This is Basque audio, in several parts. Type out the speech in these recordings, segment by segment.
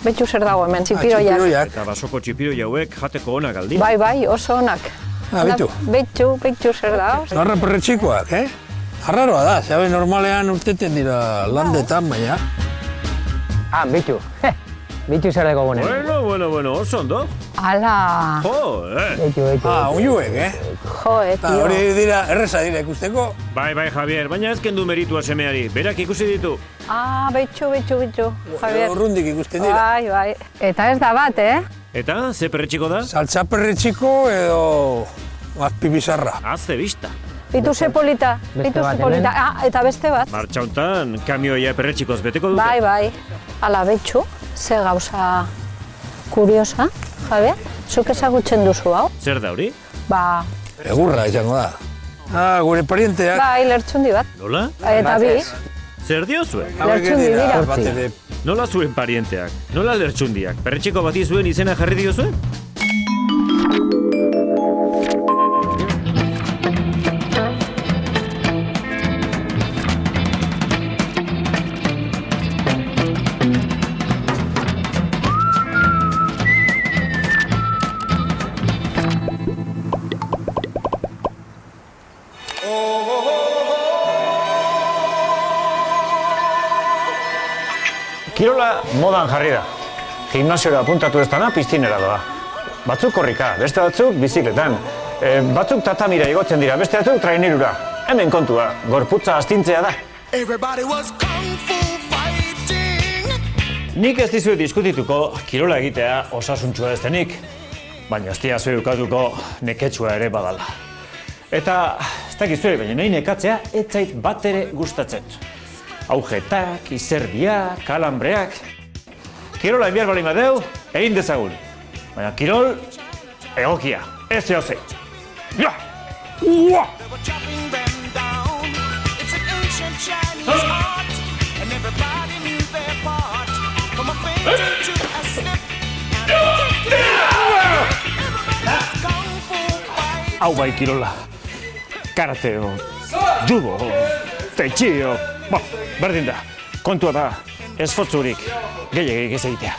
Betxu zer dago hemen, txipiroiak. Eta basoko txipiroi hauek jateko onak aldi. Bai, oso onak. Betxu zer dago. Zarra perretxikoak, Arraroa da, zabe normalean urteten dira landetan, baina. Betxu. Betxu zer dago gonen. Bueno, oso ondo. Ala. Jo, Betxu. Oiuek, Jo, tio. Hori dira, erreza dira ikusteko. Bai, Javier, baina ez kendu meritua semeari. Berak ikusi ditu. Betxu, Javier. Urrundik ikusten dira. Bai. Eta ez da bat, Eta, ze perretxiko da? Saltza perretxiko edo azpi bizarra. Azte bista. Bitu ze polita. Eta beste bat. Martxa hontan, kamioia perretxikoz beteko dute. Bai. Ala, betxu, ze gauza kuriosa, Javier. Zuk ezagutzen duzu hau? Zer da hori? Egurra izango da. Gure parienteak. Bai, lertxundi bat. Nola? Eta bi. Zer diozue? Lertxundi dira. Nola zuen parienteak? Nola lertxundiak? Perretxiko bati zuen izena jarri diozue? Kirola modan jarri da. Gimnasiora apuntatu ez dana, piztinera doa. Batzuk korrika, beste batzuk bizikletan. Batzuk tatamira igotzen dira, beste batzuk trainerura. Hemen kontua, gorputza astintzea da. Nik ez dizuet diskutituko kirola egitea osasuntsua ez denik, baina ez diazue ukatuko neketsua ere badala. Eta, ez dakizue, baina nahi nekatzea ez zait bat ere gustatzen. Aujetak, izerbiak, kalambreak. Kirola enbiar bali madeu, egin dezagun. Baina kirol, egokia, ez zehoze. Ja! Ua! Hau bai kirola. Karate o judo o tai chi o... Berdin da, kontua da, esfortzurik gehiagik ez egitea.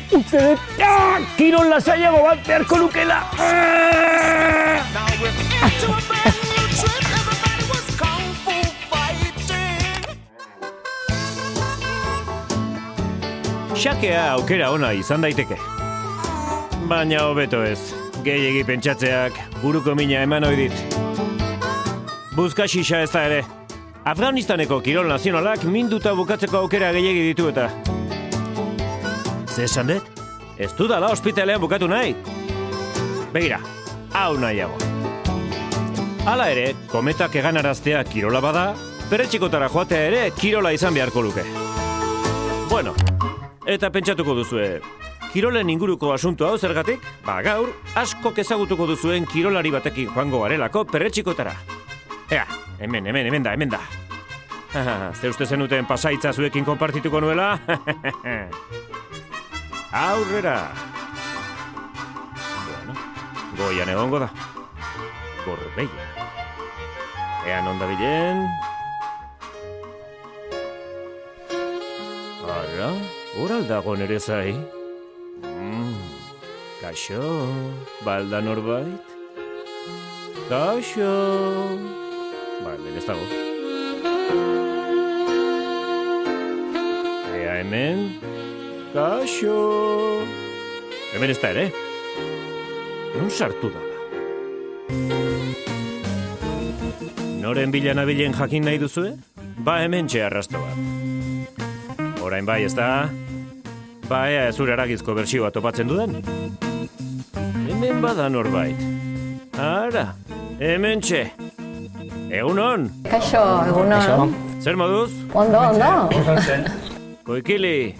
Uste dut, kirol lasaiago bat beharko lukela. Xakea aukera ona izan daiteke. Baina hobeto ez, gehiegi pentsatzeak buruko mina eman ohi dit. Buzka xixa ez da ere. Afganistaneko kirol nazionalak minduta bukatzeko aukera gehiegi ditu eta. Ze esan dut? Ez dudala ospitalean bukatu nahi? Begira, hau nahiago. Hala ere, kometak eganaraztea kirola bada, perretxikotara joatea ere kirola izan beharko luke. Bueno, eta pentsatuko duzue, kirolen inguruko asuntu hau zergatik? Gaur, askok ezagutuko duzuen kirolari batekin joango garelako perretxikotara. Ea, hemen da. Ze uste zenuten pasaitza zuekin konpartituko nuela? Aurrera! Bueno, goian egongo da. Gorbeia. Ean onda bilen. Ara, horal dago nere zai. Kaixo, balda norbait? Kaixo! Bale, ez dago. Ea hemen. Kaixo! Hemen ez da ere. Non sartu da. Noren bilan abilen jakin nahi duzue? Hemen arrasto bat. Orain bai, ez da? Ea zure aragizko bertsioa topatzen dudan? Hemen bada norbait. Ara, hemen txe. Egunon? Kaixo, egunon. Zer moduz? Ondo. Koikili,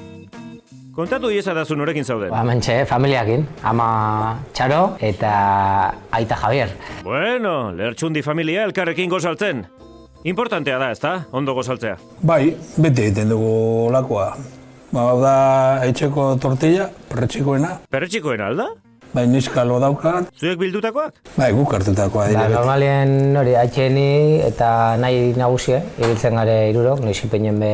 kontatu iezadazu norekin zauden? Hementxe, familiakin. Ama Txaro eta aita Javier. Bueno, lertxundi familia elkarrekin gozaltzen. Importantea da, ezta? Ondo gozaltzea. Bai, beti egiten dugu olakoa. Hau da etxeko tortilla, perretxikoena. Perretxikoena alda? Bai, niskalo daukat. Zuek bildutakoak? Bai, guk hartutakoa dira beti. Normalien hori atxeni eta nahi nagusie, ibiltzen gare irurok, noiz ipeinen be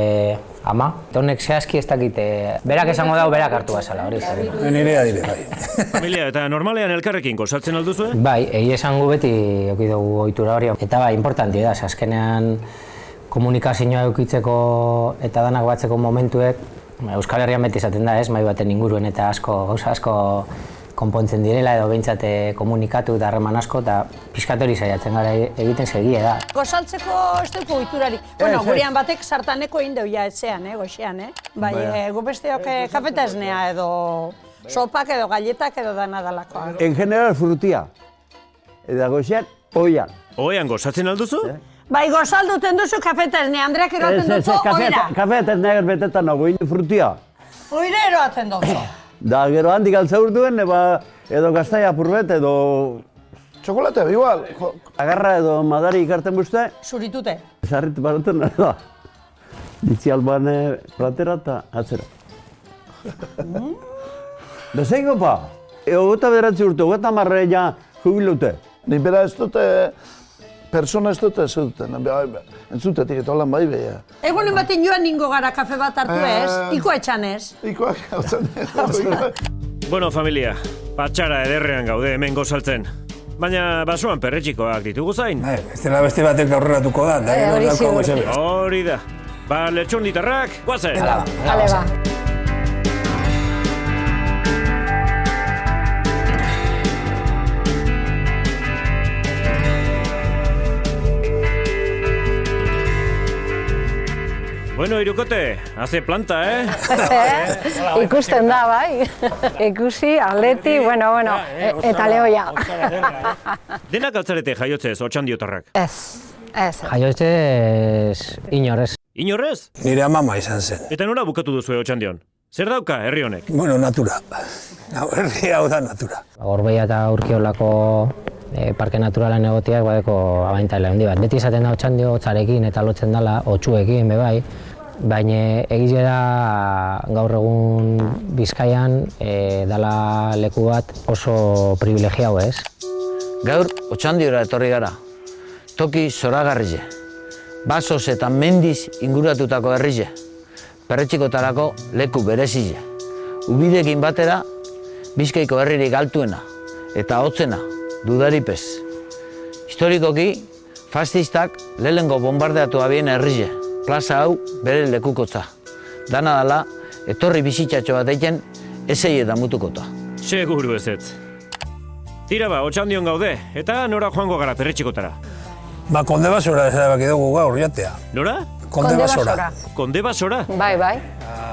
ama. Eta honek zehazki ez dakite, berak esango dau, berak hartu bazala, hori zen. Nirea dire, bai. Familia, eta normalean elkarrekin gozatzen alduzue? Bai, egia esango beti eduki dugu ohitura hori. Eta bai, importanti da, azkenean komunikazioa edukitzeko eta danak batzeko momentuek, Euskal Herrian beti izaten da, ez, mai baten inguruen eta gauza asko konpontzen direla edo behintzat komunikatu eta harreman asko eta piskatori saiatzen gara egiten segie da. Gozaltzeko ez dugu ohiturari. Bueno, gurean batek sartaneko egin deu ja etxean, goxean, Bai, gu besteok kafeta esnea edo sopak edo galletak edo dana dalakoa. En general frutia. Eta goxean, oian. Oean gozatzen alduzu? Bai, gozalduten duzu kafeta esnea, Andreak eroaten duzu oira. Kafeta esnea betetan nago, frutia. Oira eroaten duzu. Da, gero handik altzaurduen, edo gaztai apurbet, edo... Txokolate, igual. Agarra edo madari ikarten buzte, Zuritute. zarrit baraten da. Ditzi albane platera eta atzera. Bezeiko pa, ogota bederatzi urte, ogota marre ja jubilute. Ni bera ez dute, persona ez dute ez duten. Entzutetik eta holan bai beha. Egunen baten joan ningo gara kafe bat hartu ez, iko etxan ez. Ikoak hautzen. Bueno, familia, patxara ederrean gaude hemen gozaltzen. Baina basoan perretxikoak ditugu zain. Ez dela beste batek aurreratuko da, da hori gero daukago ziur. zebe. Hori da. Ba, letxonditarrak, guazen! Ale ba. Bueno, Irukote, haze planta, Ikusten da, bai. Ikusi, atleti, bueno, eta lehoia. Denak altzarete jaiotzez, otxandiotarrak. Ez. Jaiotzez inorez. Inorrez? Nire amama izan zen. Eta nola bukatu duzue otxandion? Zer dauka herri honek? Bueno, natura. Herri hau da natura. Gorbeia eta Urkiolako parke naturalen egotiak badeko abantaila handi bat. Beti izaten da otxandio hotzarekin eta lotzen dela, otsuekin bai, baina egize da gaur egun Bizkaian dala leku bat oso privilegiau ez. Gaur otxandiora etorri gara. Toki zoragarrize. Basoz eta mendiz inguratutako herrize. Perretxikotarako leku berezize. Ubidekin batera Bizkaiko herririk altuena eta hotzena dudaripez. Historikoki, fascistak lehengo bombardeatu abien herrize. Plaza hau bere lekukotza. Dana dala, etorri bizitzatxo bat eiken, ezei eta mutukota. Seguru ezetz. Tira ba, otxandion gaude, eta nora joango gara perretxikotara. Ba, konde basora ez da dugu gaur jatea. Nora? Konde basora. Konde basora? Bai.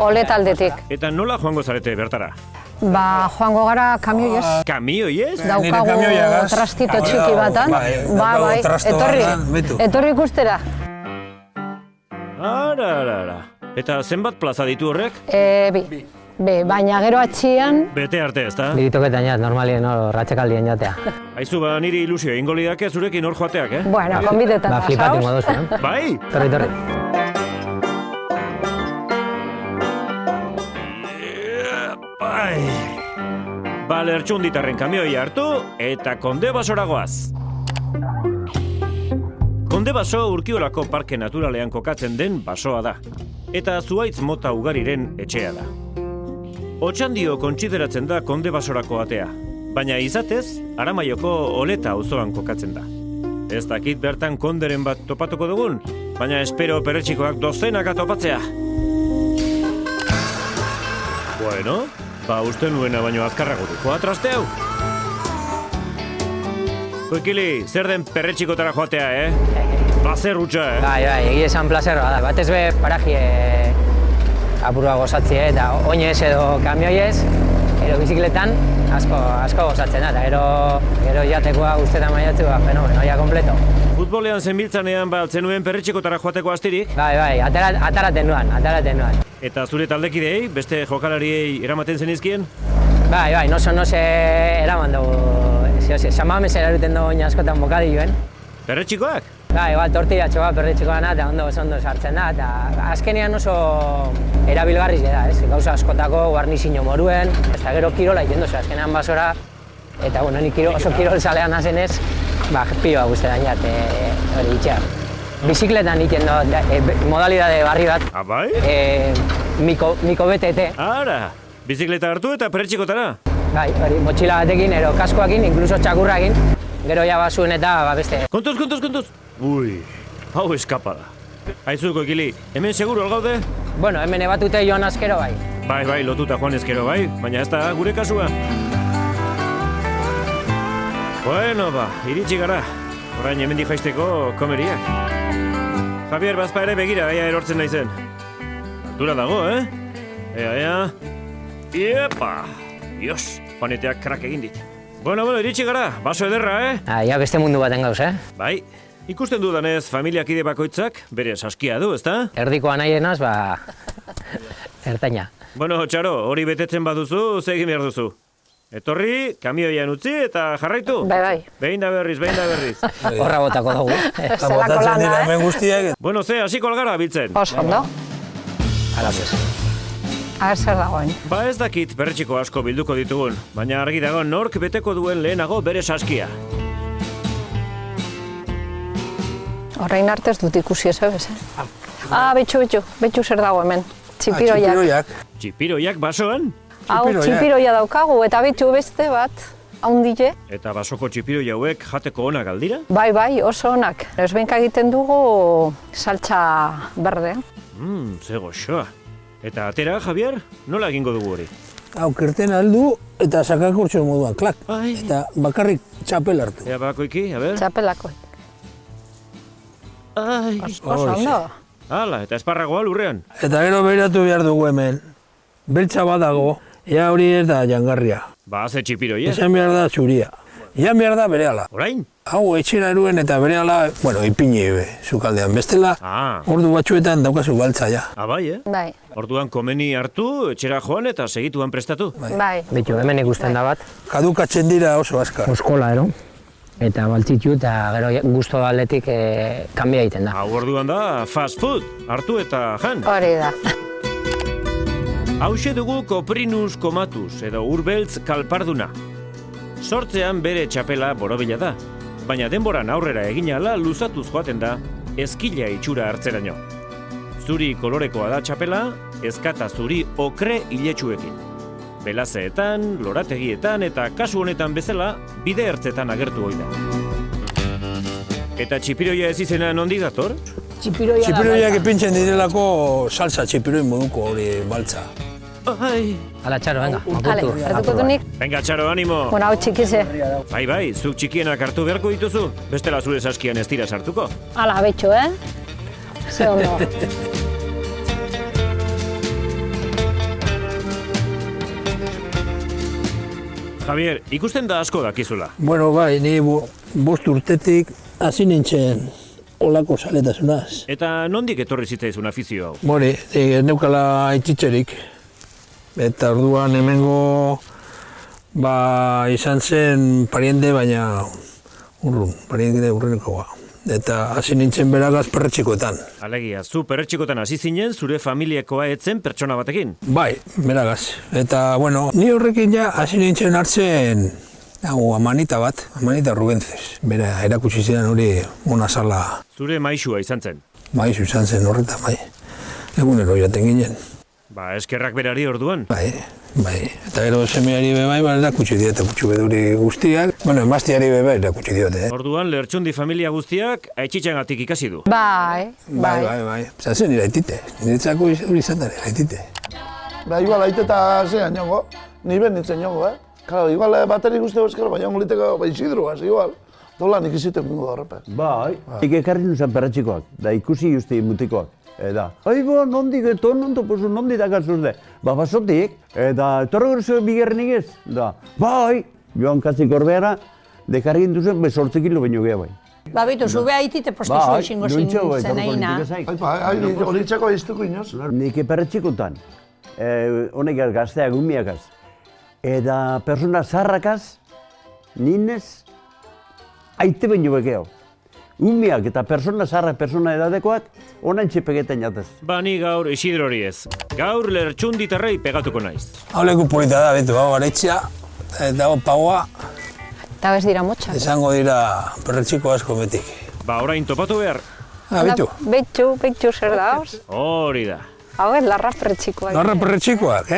Ole taldetik. Eta nola joango zarete bertara? Ba, joango gara kamioiez. Kamioiez? Daukagu trastito txiki batan. Bai, etorri ikustera. Ara. Eta zenbat plaza ditu horrek? Bi, baina gero atxian... Bete arte, ezta? Biritoketan jat, normalien ratxekaldien jatea. Aizu, ba, niri ilusio egingo lidake zurekin hor joateak, Bueno, konbidetan Ba, flipatu ingo duzu, Bai? Torri. Bai. Ba, lertxunditarren kamioi hartu eta Konde Basora goaz. Konde Baso Urkiolako Parke Naturalean kokatzen den basoa da. Eta zuhaitz mota ugariren etxea da. Otxandio kontsideratzen da Konde Basorako atea, baina izatez, Aramaioko Oleta auzoan kokatzen da. Ez dakit bertan konderen bat topatuko dugun, baina espero perretxikoak dozenaka topatzea. Bueno, ba uste nuena baino azkarrago dukoa traste hau. Koikili, zer den perretxikotara joatea, Plazer hutsa, Bai, egia esan plazerroa da. Batez be paraji apurua gozatzie eta oinez edo kamioiez, edo bizikletan asko gozatzen da, gero jatekoa guztetan maiatzua fenomenoia kompleto. Futbolean zenbiltzanean zenuen perretxikotara joateko astirik? Bai, ataraten nuan. Eta zure taldekidei, beste jokalariei eramaten zenizkien? Bai, no se eraman dugu. Xamamez eraruten dugu askotan bokadioen. Perretxikoak? Igual tortillatxo bat perretxiko dana eta ondo sartzen da, eta azkenean oso erabilgarriz da, ez? Gauza askotako, guarnizio moruen, eta gero kirola egiten duzu, azkenean basora, eta bueno, ni oso kirol zalean nazenez, pioa guzti dainat, hori itxea. Bizikletan egiten dut, modalidade barri bat. Bai? Miko BTT. Ara, bizikleta hartu eta perretxikotara. Bai, hori, motxila batekin, ero kaskoakin, inkluso txakurrakin, gero ja basuen eta beste. Kontuz! Ui, hau eskapada. Aizuko ekili, hemen seguro algaude? Bueno, hemen ebatute joan azkero bai. Bai, lotuta joan ezkero bai, baina ez da gure kasua. Bueno, iritsi gara. Orain hemendik jaisteko komeriak. Javier, bazpa ere begira, ea erortzen naizen. Altura dago, Ea. Iepa! Dios, joaneteak krak egin dit. Bueno, iritsi gara, baso ederra, Ja beste mundu baten gauz, Bai, ikusten dudanez, familiakide bakoitzak bere saskia du, ezta? Erdikoa nahienaz, ertaina. Bueno, Txaro, hori betetzen baduzu, zegin behar duzu. Etorri, kamioian utzi eta jarraitu. Bai. Behin da berriz. Horra botako dugu. Botatzen dira hemen guztiak. Bueno, hasiko algara biltzen. Oso ondo. Hala, pues. Zer dagoen. Ez dakit perretxiko asko bilduko ditugun, baina argi dago nork beteko duen lehenago bere saskia. Orain arte ez dut ikusi ez ebes, betxu zer dago hemen. Txipiroiak. Txipiroiak basoan? Hau txipiroia daukagu eta betxu beste bat, haundile. Eta basoko txipiroi hauek jateko onak aldira? Bai, oso onak. Ezbenka egiten dugu saltza berde. Ze goxoa. Eta atera, Javier, nola egingo dugu hori? Hau, kerten aldu eta sakakurtxo moduan, klak. Bai. Eta bakarrik txapel hartu. Ea bakoiki, a ber? Txapelako. Oso ondo. Hala, eta esparragoa lurrean. Eta gero behiratu behar dugu hemen. Beltza badago, ea hori ez da jangarria. Ze txipiroia. Esan behar da zuria. Ean behar da berehala. Orain? Hau, etxera eruen eta berehala, ipini sukaldean. Bestela, ordu batzuetan daukazu baltza, ja. Bai, Bai. Orduan komeni hartu, etxera joan eta segituan prestatu. Bai. Bitu, hemen ikusten da bat. Kadukatzen dira oso askar. Oskola, eta baltzitzu eta gero gusto aldetik kanbia egiten da. Hau orduan da, fast food, hartu eta jan. Hori da. Hauxe dugu Coprinus comatus edo urbeltz kalparduna. Sortzean bere txapela borobila da, baina denboran aurrera egin ahala luzatuz joaten da ezkila itxura hartzeraino. Zuri kolorekoa da txapela, ezkata zuri okre iletsuekin. Belazeetan, lorategietan eta kasu honetan bezala bide ertzetan agertu ohi da. Eta txipiroia ez izena nondi dator? Txipiroiak ipintzen direlako salsa txipiroi moduko hori baltza. Hala, Txaro, venga. Hale, hartuko du nik. Venga, Txaro, animo! Bueno, hau txikize. Bai, zuk txikienak hartu beharko dituzu, bestela zure saskian ez dira sartuko. Hala, betxu, Ze ondo. Javier, ikusten da asko dakizula. Bueno, bai, ni bost urtetik hasi nintzen olako saletasunaz. Eta nondik etorri zitzaizun afizio hau? Bore, neukala aititzerik. Eta orduan hemengo izan zen pariente, baina pariente urrenekoa. Eta hasi nintzen beragaz perretxikoetan. Alegia, zu perretxikotan hasi zinen zure familiakoa etzen pertsona batekin? Bai, beragaz. Eta, bueno, ni horrekin ja hasi nintzen hartzen Amanita Rubentzez. Bera, erakutsi zidan hori ona sala. Zure maisua izan zen? Maisu izan zen horretan, bai. Egunero jaten ginen. Eskerrak berari orduan? Bai. Eta gero semeari bai, erakutsi diote kutsu beduri guztiak. Bueno, emaztiari bai erakutsi diote, Orduan, Lertxundi familia guztiak aitzitxangatik ikasi du? Bai. Zazen nire aitite. Niretzako hori izan da nire aitite. Igual aiteta zean jongo, ni ben nintzen jongo, Claro, igual bateri guzti bezkero, baina ongliteko Isidroaz, igual. Dola nik iziten bingo da horrepe. Bai, nik ekarri nuzan perretxikoak, da ikusi justi mutikoak. Eta, nondik, nondik dakazuzde. Basotik, eta etorre gure bigarrenik ez. Da, bai, joan katzik orbeara, dekarri gintuzen, 8 kilo baino geha bai. Bitu, zube haitite postizu esingo zintzen egina. Hori txako aiztuko inoz. Nik perretxikotan, honek gazteak gumiakaz. Eta persona zarrakaz, ninez, aite baino bekeo. Umeak eta persona zaharrak, persona edadekoak, onain txepegeten jatez. Ba ni gaur Isidrori ez. Gaur lertxunditarrei pegatuko naiz. Hau leku polita da, betu, hau aretxea, eta hau paua, Eta bez dira motxak. izango dira perretxiko asko betik. Ba orain topatu behar. Betu, Betxu zer da, hoz? Hori da. Hau ez, larra perretxikoa. larra perretxikoak,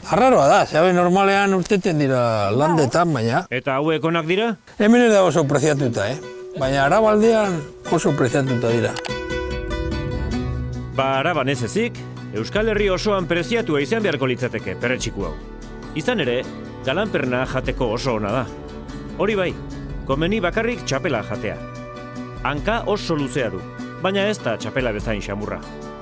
Arraroa da, zabe normalean urteten dira landetan, baina Eta hauek onak dira? hemen ere da oso preziatuta, Baina arabaldean oso preziatuta dira. Ba araban ez ezik, Euskal Herri osoan preziatua izan beharko litzateke perretxiku hau. Izan ere, galanperna jateko oso ona da. Hori bai, komeni bakarrik txapela jatea. Hanka oso luzea du, baina ez da txapela bezain xamurra.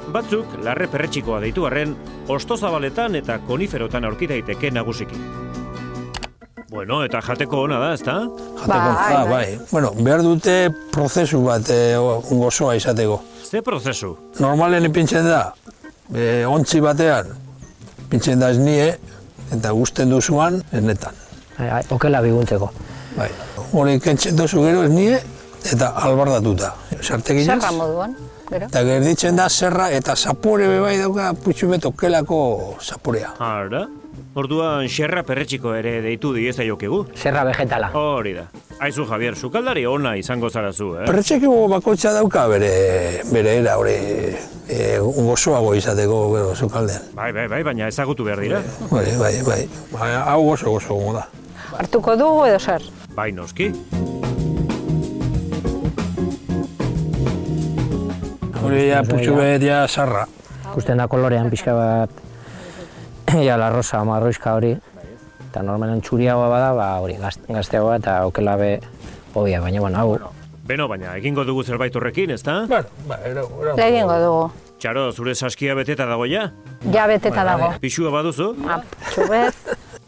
Batzuk, larre perretxikoa deitu arren, ostozabaletan eta koniferotan aurki daiteke nagusiki. Bueno, eta jateko ona da, ezta? Jateko, bai. Bueno, behar dute prozesu bat gozoa izateko. Ze prozesu? Normalen ipintzen da, ontzi batean, pintzen da esnie, eta guzten duzuan esnetan. Okela biguntzeko. Bai. Hori kentzen duzu gero esnie, eta albardatuta. Sarteginez. Zerra moduan, gero. Eta gerditzen da zerra eta zapore bai dauka putxu bet okelako zaporea. Ara? Orduan xerra perretxiko ere deitu diezaiokegu. Zerra vegetala. Hori da. Aizu Javier, sukaldari ona izango zarazu, Perretxeko bakoitza dauka bere era hori gozoago izateko gero sukaldean. Bai, baina ezagutu behar dira. Bai. Hau gozo gongo da. Hartuko dugu edo zer? Bai, noski. Hori ja putxu bet ja sarra. Ikusten da kolorean pixka bat, ja la rosa, marroizka hori. Eta normalen txuriagoa bada, ba hori gazteagoa eta okelabe hobia, baina bueno, hau. Beno, baina egingo dugu zerbait horrekin, ezta? Egingo dugu. Txaro, zure saskia beteta dago ja? Ja beteta dago. Pixua baduzu? Txubet.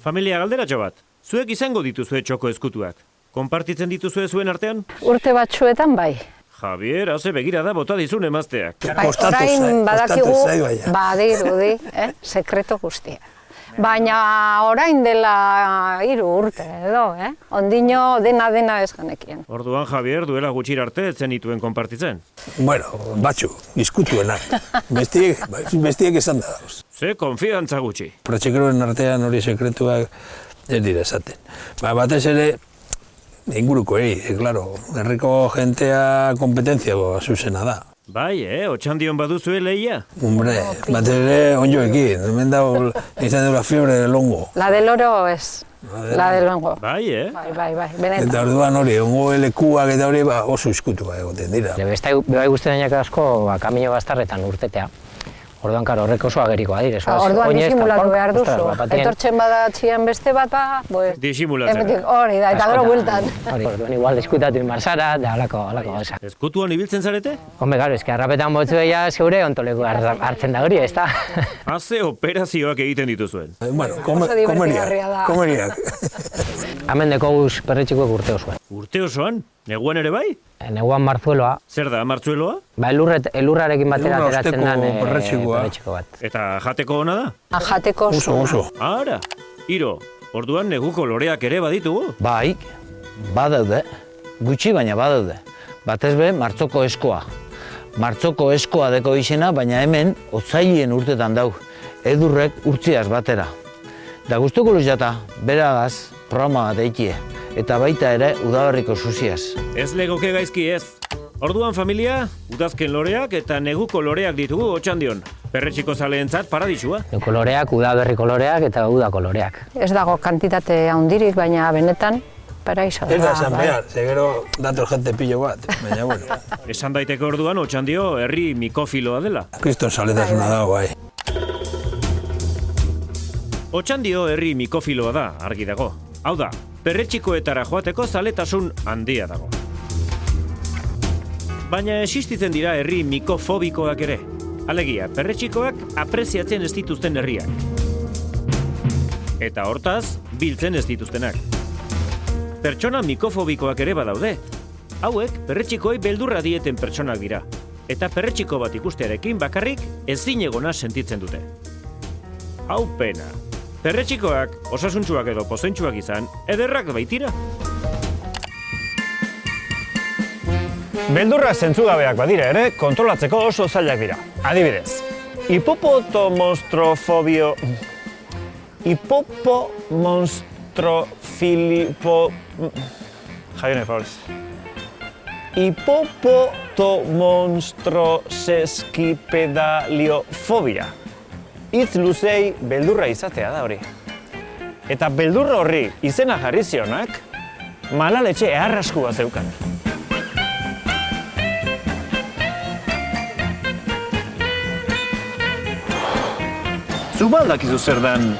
Familia galderatxo bat. Zuek izango dituzue txoko ezkutuak. Konpartitzen dituzue zuen artean? Urte batzuetan bai. Javier, haze begira da bota dizun emazteak. Bai, orain badakigu, badirudi, sekreto guztia. Baina orain dela 3 urte edo, Ondino dena ez genekien. Orduan Javier duela gutxir arte ez zenituen konpartitzen. Bueno, batzu, izkutuenak. Bestiek esan da dauz. Ze konfidantza gutxi. Perretxikeroen artean hori sekretuak ez dira esaten. Batez ere, inguruko claro, herriko jentea kompetentzia zuzena da. Bai, Otxandion baduzue lehia? Hombre, bat ere onjoekin, hemen dago izan dela fiebre de longo. La del oro ez, la del longo. Bai, Bai, benetan. Eta orduan hori, ongo elekuak eta hori oso izkutua egoten dira. Beste bai guztien ainak asko kamino bastarretan urtetea. Orduan, karo, horrek oso agerikoa dire. Orduan disimulatu behar duzu. Etortzen bada txian beste bat, disimulatzen. Hori da, eta gero bueltan. Orduan, igual diskutatu inmarzara, da halako gauza. Ezkutuan ibiltzen zarete? Hombre, garo, eski harrapetan botzu eia zeure ontoleku hartzen da hori, ez da? Haze operazioak egiten dituzuen. Bueno, komeriak. Hemen deko guz perretxikoek urte osoan. Urte osoan? Neguan ere bai? Neguan martzueloa. Zer da, martzueloa? Ba, elurrarekin batera ateratzen den perretxiko bat. Eta jateko ona da? Jateko oso. Ara, Iro, orduan neguko loreak ere baditugu? Bai, badaude, gutxi baina badaude. Batez be, martzoko eskoa. Martzoko eskoa deko izena, baina hemen otzailien urtetan dau. Edurrek urtziaz batera. Da guztuko luzata, beragaz, programa bat eikie. Eta baita ere, udaberriko suziaz. Ez legoke gaizki ez. Orduan familia, udazken loreak eta neguko loreak ditugu Otxandion. Perretxiko zaleentzat paradisua. Neguko loreak, udaberriko loreak eta udako loreak. Ez dago kantitate handirik, baina benetan paraiso da. Ez da esan behar, gero dator jente pilo bat, baina bueno. Esan daiteke orduan Otxandio herri mikofiloa dela. Kriston zaletasuna dago, bai. Otxandio herri mikofiloa da, argi dago. Hau da, perretxikoetara joateko zaletasun handia dago. Baina existitzen dira herri mikofobikoak ere. Alegia, perretxikoak apreziatzen ez dituzten herriak. Eta hortaz, biltzen ez dituztenak. Pertsona mikofobikoak ere badaude. Hauek, perretxikoi beldurra dieten pertsonak dira. Eta perretxiko bat ikustearekin bakarrik ezinegona sentitzen dute. Hau pena. Perretxikoak, osasuntsuak edo pozentsuak izan, ederrak baitira. Beldurrak zentzugabeak badira ere, kontrolatzeko oso zailak dira. Adibidez, hipopotomonstroseskipedaliofobia. Hitz luzei beldurra izatea da hori. Eta beldurra horri izena jarri zionak, malaletxe eharraskua zeukan. Zuba aldakizu zer dan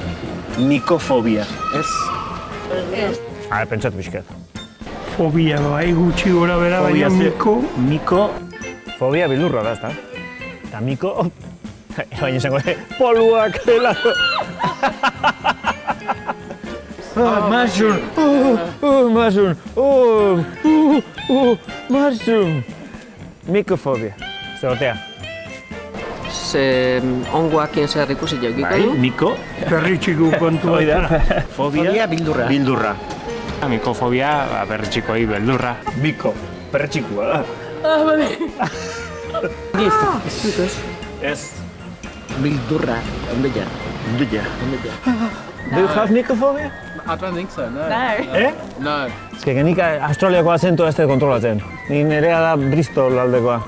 mikofobia, ez? Pentsatu pixkat. Fobia bai, gutxi gora bera, baina Fobia bildurra da, ezta? Eta miko... Baina izango, poluak, helako... Mushroom! Mushroom! Mushroom! Mikofobia. Zerrotea. Ongoakien zer ikusi jaukiko du? Bai, miko. Perritxiku kontua. Fobia bildurra. Bildurra. Mikofobia, perritxikoi beldurra. Miko. Perritxikua da. Bale. Ez. Bildurra, ondella. Do you have mikophobia? I don't think so, no. No. Ez que nik Australiako azentua ez dut kontrolatzen. Ni nerea da Bristol aldekoa.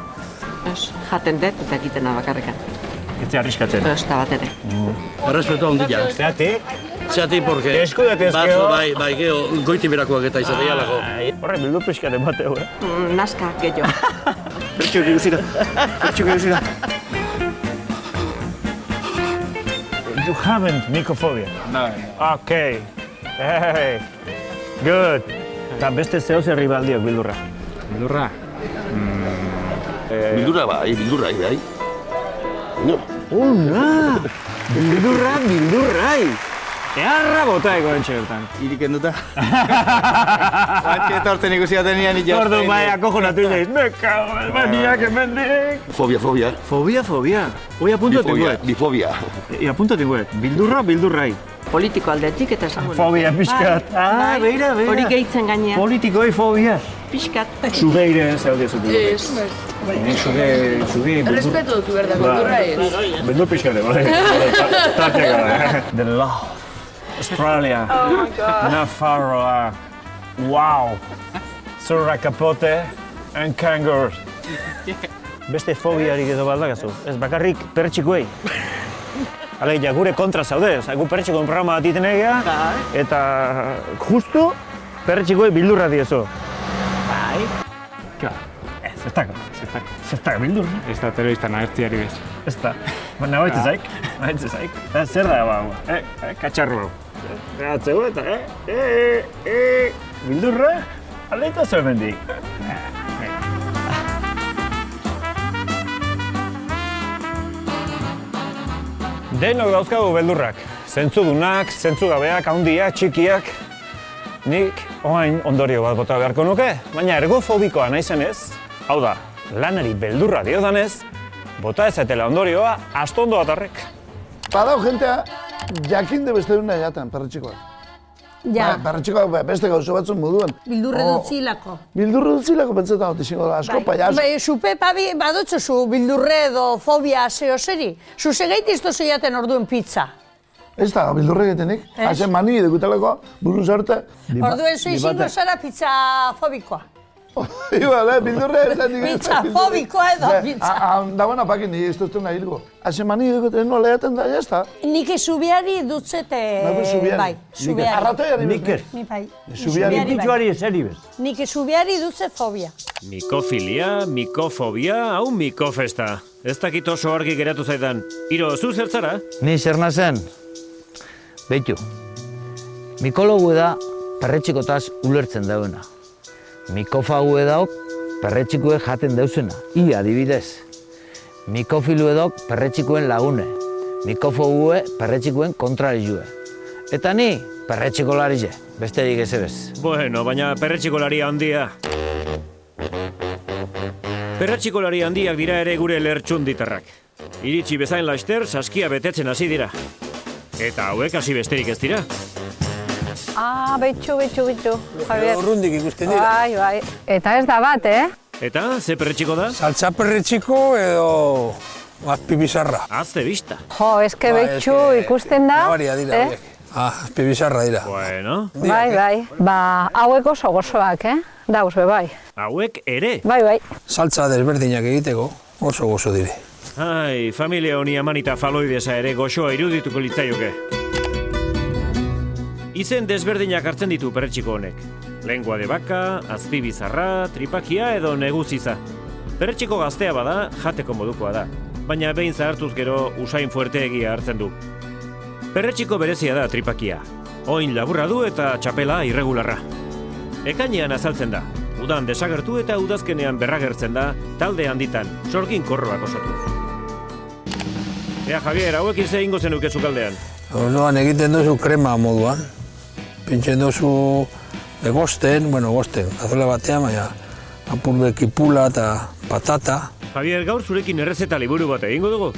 Ez, jaten dut eta egitena bakarrekan. Ez arriskatzen. Ez da bat ere. Errespetu ondila. Zeati, porque... Eskudatezkeo. Bai, geho, goiti berakoak eta izatea lako. Horre, bildu pixkat emateu, Naska, gehiago. Pertxuk eguzira. You haven't mikophobia? No. Okay. Hey. Good. Eta beste zeo zer ribaldiok bildurra. Bildurra? Bildurra bai. No. Bildurrai! Eharra botaeko entxe bertan. Irik enduta. Bantxe etortzen ikusi baten nian nik jazten. Ordu bai, akojonatu inaiz. Me cago, maniak emendik. Fobia. Fobia. Hoi apunto tinguet. Bifobia. Apunto tinguet. Bildurrai. Politiko aldetik eta esango. Fobia, pixkat. Beira. Hori gehitzen gainean. Politikoi fobia. Pixkat. Zugeire zaude zutu. Ez. Zuge. Respeto dutu berda, beldurra ez. Beldur pixkate, bai. The love. Australia. Oh my God. Nafarroa. Wow. Zurra kapote and kangaroos. Beste fobiarik edo baldakazu. Ez bakarrik perretxikuei. Alegia, gure kontra zaude. Gu perretxikoen programa bat iten egea. Eta justu perretxikuei bildurra diezu. Bai. Zertako bildurra. Ez da telebistan agertziari bez. Ez da. Nabaitze zaik. Zer da hau. Katxarro. Behatzeu eta bildurra. Aldeita zuen mendik. Denok dauzkagu beldurrak. Zentzudunak, zentzugabeak, handiak, txikiak. Nik oain ondorio bat bota beharko nuke, baina ergofobikoa naizenez, hau da, lanari beldurra diodanez, bota ezatela ondorioa astondo atarrek. Badao jentea jakinde beste duna jaten, perretxikoak. Ja. Perretxikoak beste gauzo batzun moduan. Bildurre dutzilako. Bildurre dutzilako pentsetan hoti zingo da, asko paiazo. Zupe pabi badotzu zu bildurre edo fobia zeo zeri. Zuze gaitizto zeiaten orduen pizza. Ez da, bildurre getenik. Hazen mani edekutelako, burun zarte. Orduen zeizingo zara pizza fobikoa. Igual, bildurre ez da nik. Pizza fobikoa edo pizza. Dagoen apakin nire iztuzten nahi hilgo. Hazen mani edekuten noa lehaten da, jazta. Nik zubiari dutzete... Bai, zubiari. Arratoiari Niker. Ni bai. Zubiari. Pitxuari eseri bez. Nik zubiari dutze fobia. Mikofilia, mikofobia, hau mikofesta. Ez dakit oso argi geratu zaidan. Iro, zu zertzara? Ni zer nazen? Beitu, mikologu da perretxikotaz ulertzen dauena. Mikofagu edaok perretxikue jaten dauzena. I adibidez. Mikofilu edok perretxikuen lagune. Mikofogue perretxikuen kontrarizue. Eta ni perretxikolarize, besterik ez ebez. Bueno, baina perretxikolari handia. Perretxikolari handiak dira ere gure lertxunditarrak. Iritsi bezain laster saskia betetzen hasi dira. Eta hauek hasi besterik ez dira. Betxu, Javier. Urrundik ikusten dira. Bai. Eta ez da bat, Eta, ze perretxiko da? Saltza perretxiko edo azpibizarra. Azte bista. Jo, eske betxu ikusten da. Nabaria dira, horiek. Azpibizarra dira. Bueno. Bai. Ba, hauek oso gozoak, Dauz, bai. Hauek ere? Bai. Saltza desberdinak egiteko oso gozo dire. Ai, familia honi amanita faloidesa ere goxoa irudituko litzaioke. Izen desberdinak hartzen ditu perretxiko honek. Lengua de baka, azpibizarra, tripakia edo neguziza. Perretxiko gaztea bada, jateko modukoa da. Baina behin zahartuz gero usain fuerteegia hartzen du. Perretxiko berezia da tripakia. Oin laburra du eta txapela irregularra. Ekainean azaltzen da. Udan desagertu eta udazkenean berragertzen da talde handitan, sorgin korroak osatuz. Ea, Javier, hauekin ze ingo zenuke zukaldean? Orduan egiten duzu krema moduan. Pintzen duzu gosten, azole batean, baina apurbe kipula eta patata. Javier, gaur zurekin errezeta liburu bat egingo dugu?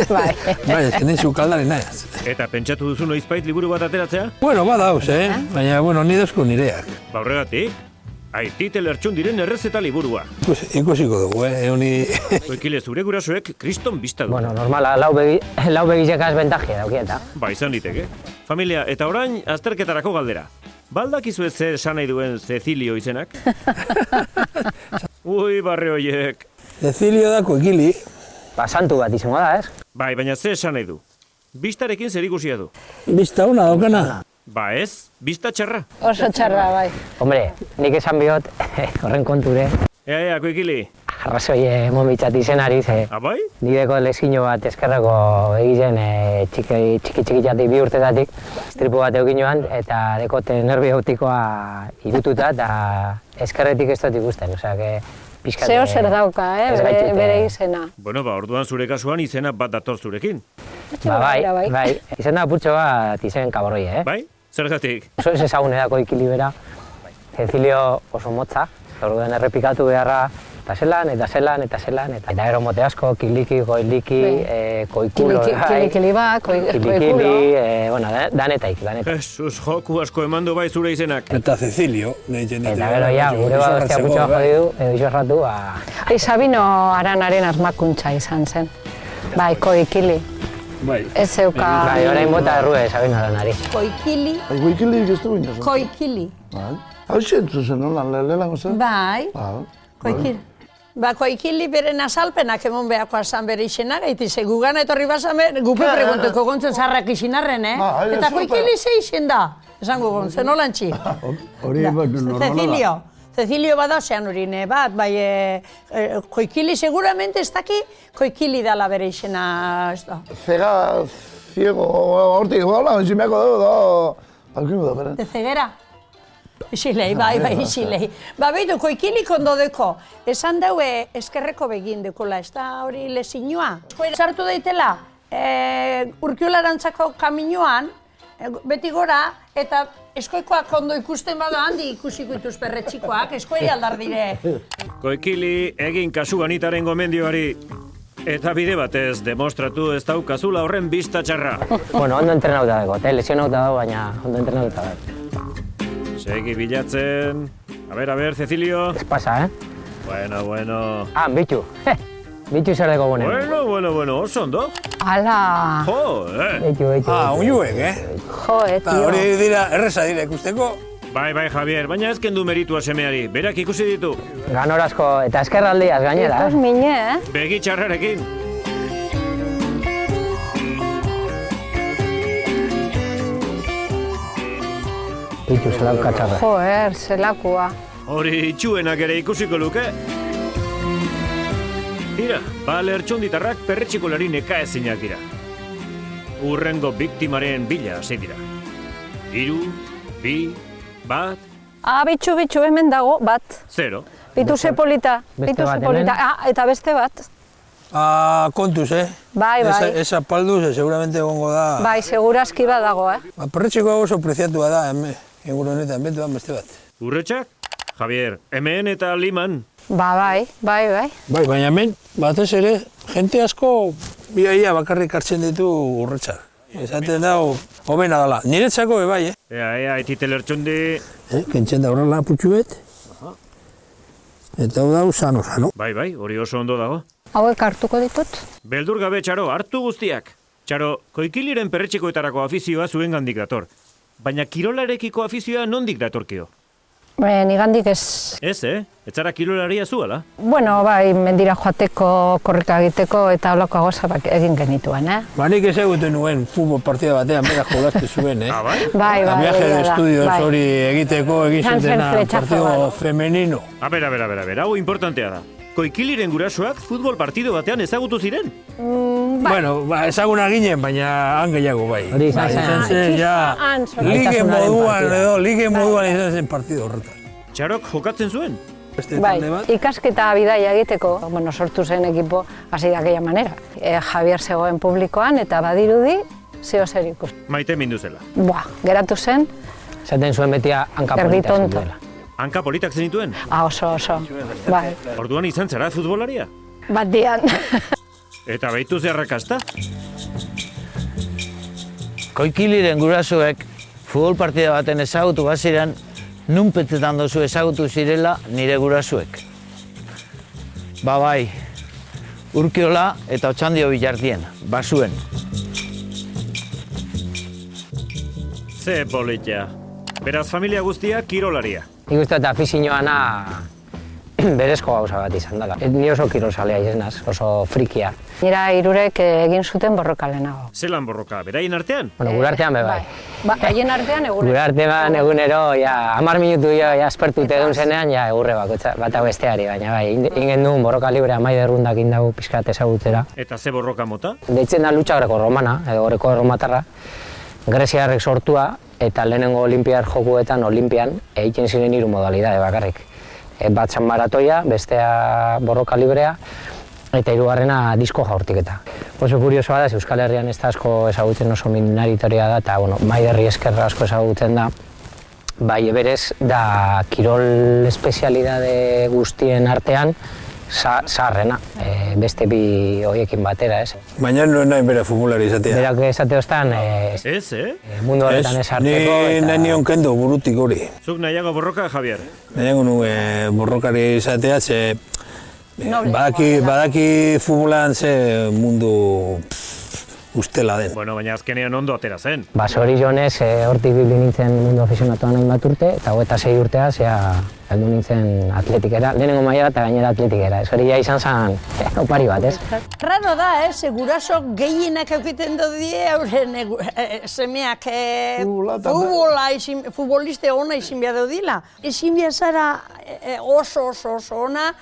Bai. Bai, ez nintzu kaldari nahiaz. Eta pentsatu duzu noizbait liburu bat ateratzea? Badauz, baina, ni dozku nireak. Ba horregatik, Aitite lertxun diren errezeta liburua. Ikusiko dugu, honi... Koikile, zure gurasoek kriston bizta du. Bueno, normala, lau begizekaz bentajia daukieta. Ba, izan diteke. Familia, eta orain, azterketarako galdera. Baldakizu ez zer esan nahi duen Cecilio izenak? Ui, barre hoiek. Cecilio da koikili. Ba, santu bat izango da, ez? Bai, baina zer esan nahi du. Bistarekin zer ikusia du. Bista ona daukana. Ba ez, bista txarra. Oso txarra, bai. Hombre, nik esan bihot, horren konture. Ea, koikili. Arrazoi momitzat izenari, ze... Bai? Nideko lezkino bat eskerrako egizen txiki-txiki bi urtetatik. Stripu bat euginoan, eta dekote nerbi optikoa irututa, eta eskerretik ez dut ikusten, osea, pixkat... Zeo zer dauka, bere izena. Bueno, ba, orduan zure kasuan izena bat dator zurekin. Ba, bai. Izen da purtxo bat izen kaborroi, Bai? Zergatik? Oso ez ezagun edako ikilibera. Cecilio oso motza, orduan errepikatu beharra, eta zelan. Eta gero mote asko, kiliki, goiliki, koikulo, Kilikili bat, koikulo. Bueno, danetaik. Jesus, joku asko emandu bai zure izenak. Eta Cecilio, nahitzen ditu. Eta gero ja, gure badoztia putxoa jodi du, edo isorratu, Sabino Aranaren asmakuntza izan zen. Bai, koikili. Bai. Ez zeuka... Bai, orain bota errue Sabino Aranari. Koikili. Koikili ez du ginen. Koikili. Bai. Hau xentzu zen, nolan, lehenako zen? Bai. Koikili. Ba, koikili beren azalpenak emon behako azan bere izena, gaiti ze gugan etorri bazame, gupe preguntuko gontzen zarrak izinarren, Eta koikili ze izen da, esango gontzen, nolantxi? Hori normala da. Cecilio bada zean urine bat, bai, koikili seguramente ez daki koikili dala bere izena, ez da. Zega, ziego, hortik, hola, entzimeako dugu, aukiko da, beren. De ceguera? Isilei, bai, isilei. Ba, behitu, koikilik ondo deko, esan daue eskerreko begin dekola, ez da hori lezinua. Sartu daitela, Urkiolarantzako kaminoan, beti gora, eta eskoikoak ondo ikusten bada handi ikusiko ituz perretxikoak, eskoei aldar dire. Koikili, egin kasu anitaren gomendioari. Eta bide batez, demostratu ez daukazula horren bista txarra. Bueno, ondo entrenauta dago, lesionauta dago, baina ondo entrenauta dago. Segi bilatzen. A ver, Cecilio. Ez pasa, Bueno. Bitxu. Bitxu zer dago gunen. Bueno, oso ondo. Ala. Jo, Bitxu. Unuek, Jo, tio. Hori dira, erreza dira ikusteko. Bai, Javier, baina ez kendu meritua semeari, berak ikusi ditu. Ganorazko eta eskerraldiaz gainera, Estos mine, Begi txarrarekin. Bitxu zelauka txarra. Joder, zelakua. Hori itxuenak ere ikusiko luke. Tira, ba lertxonditarrak perretxikolari neka ezinak dira. Urrengo biktimaren bila hasi dira. 3, 2, 1... Bitxu, hemen dago, bat. 0. Bitu ze polita. Eta beste bat. Kontuz, Bai. Esa palduz, seguramente egongo da... Bai, segurazki bat dago, Perretxikoa oso preziatua da, inguru honetan, betuan beste bat. Urretxak? Javier, hemen eta Liman. Bai. Bai, baina hemen, batez ere, jente asko biaia bakarrik hartzen ditu urretxak. Esaten dago, hobena dela. Niretzako bai, Ea, Aitite lertxondi... Kentzen da horrela putxu bet. Eta hau da, sano. Bai, hori oso ondo dago. Hauek hartuko ditut? Beldur gabe, Txaro, hartu guztiak. Txaro, Koikiliren perretxikoetarako afizioa zuen gandik dator. Baina kirolarekiko afizioa nondik datorkio? Nigandik ez. Ez, Ez zara kirolaria zuela? Bueno, bai, mendira joateko, korrika egiteko eta holako gozak egin genituen, Nik ezaguten nuen futbol partida batean bera jolazte zuen, Bai. Viaje de estudios hori egiteko egin zutena partido femenino. A ber, hau importantea da. Koikiliren gurasoak futbol partido batean ezagutu ziren? Bueno, ezaguna ginen, baina han gehiago bai. Hori izan zen, lige moduan izan zen partido horretan. Txarok jokatzen zuen? Bai, ikasketa bidaia egiteko, sortu zen ekipo hasi da aquella manera. Javier zegoen publikoan eta badirudi zeo zer ikusten. Maite mindu zela. Geratu zen. Zaten zuen betia hanka politak zentuela. Hanka politak zenituen? Oso. Bai. Orduan izan zara futbolaria? Bat dian. Eta behitu zerrakazta? Koikiliren gurasoek futbol partida baten ezagutu baziren, nunpetzetan dozu ezagutu zirela nire gurasoek. Bai, Urkiola eta Otxandio bilartien, basuen. Ze politia. Beraz, familia guztia kirolaria. Nik uste eta afizioana berezko gauza bat izan dela. Ni oso kirolzalea izenaz, oso frikia. Nira hirurek egin zuten borroka lehenago. Zelan borroka, beraien artean? Bueno, gure artean bai. Haien artean egunero. Gure artean egunero, 10 minutu aspertute edun zenean, egurre bata besteari, baina bai, ingen duen borroka librea Maider Rundak indagu pixkat ezagutzera. Eta ze borroka mota? Deitzen da lucha greco-romana, edo greco-erromatarra, Greziarrek sortua, eta lehenengo olimpiar jokuetan Olimpian egiten ziren 3 modalidade bakarrik. Bat zan maratoia, bestea borroka librea, eta 3. disko jaurtiketa. Oso kuriosoa da, Euskal Herrian ez da asko ezagutzen oso minoritaria da, eta Maiderri eskerra asko ezagutzen da. Bai, berez, da kirol espezialidade guztien artean, zaharrena, beste bi horiekin batera, ez? Baina nuen nahi bere futbolari izatea. Berak esate hostan, mundu horretan ez hartzeko. Nahi nion kendu burutik hori. Zuk nahiago borroka, Javier? Nahiago nuen borrokari izatea, ze badaki futbolan ze mundu ustela den. Bueno, baina azkenean ondo atera zen. Basori jonez, hortik bibli nintzen mundu afizionatuan hain bat urte, eta 26 urtea, heldu nintzen atletikera, lehenengo mailara eta gainera atletikera. Ez hori izan zen opari bat, ez? Raro da, guraso gehienak eukiten dodie euren semeak futboliste ona izin behar dodila. Izin behar zara oso ona,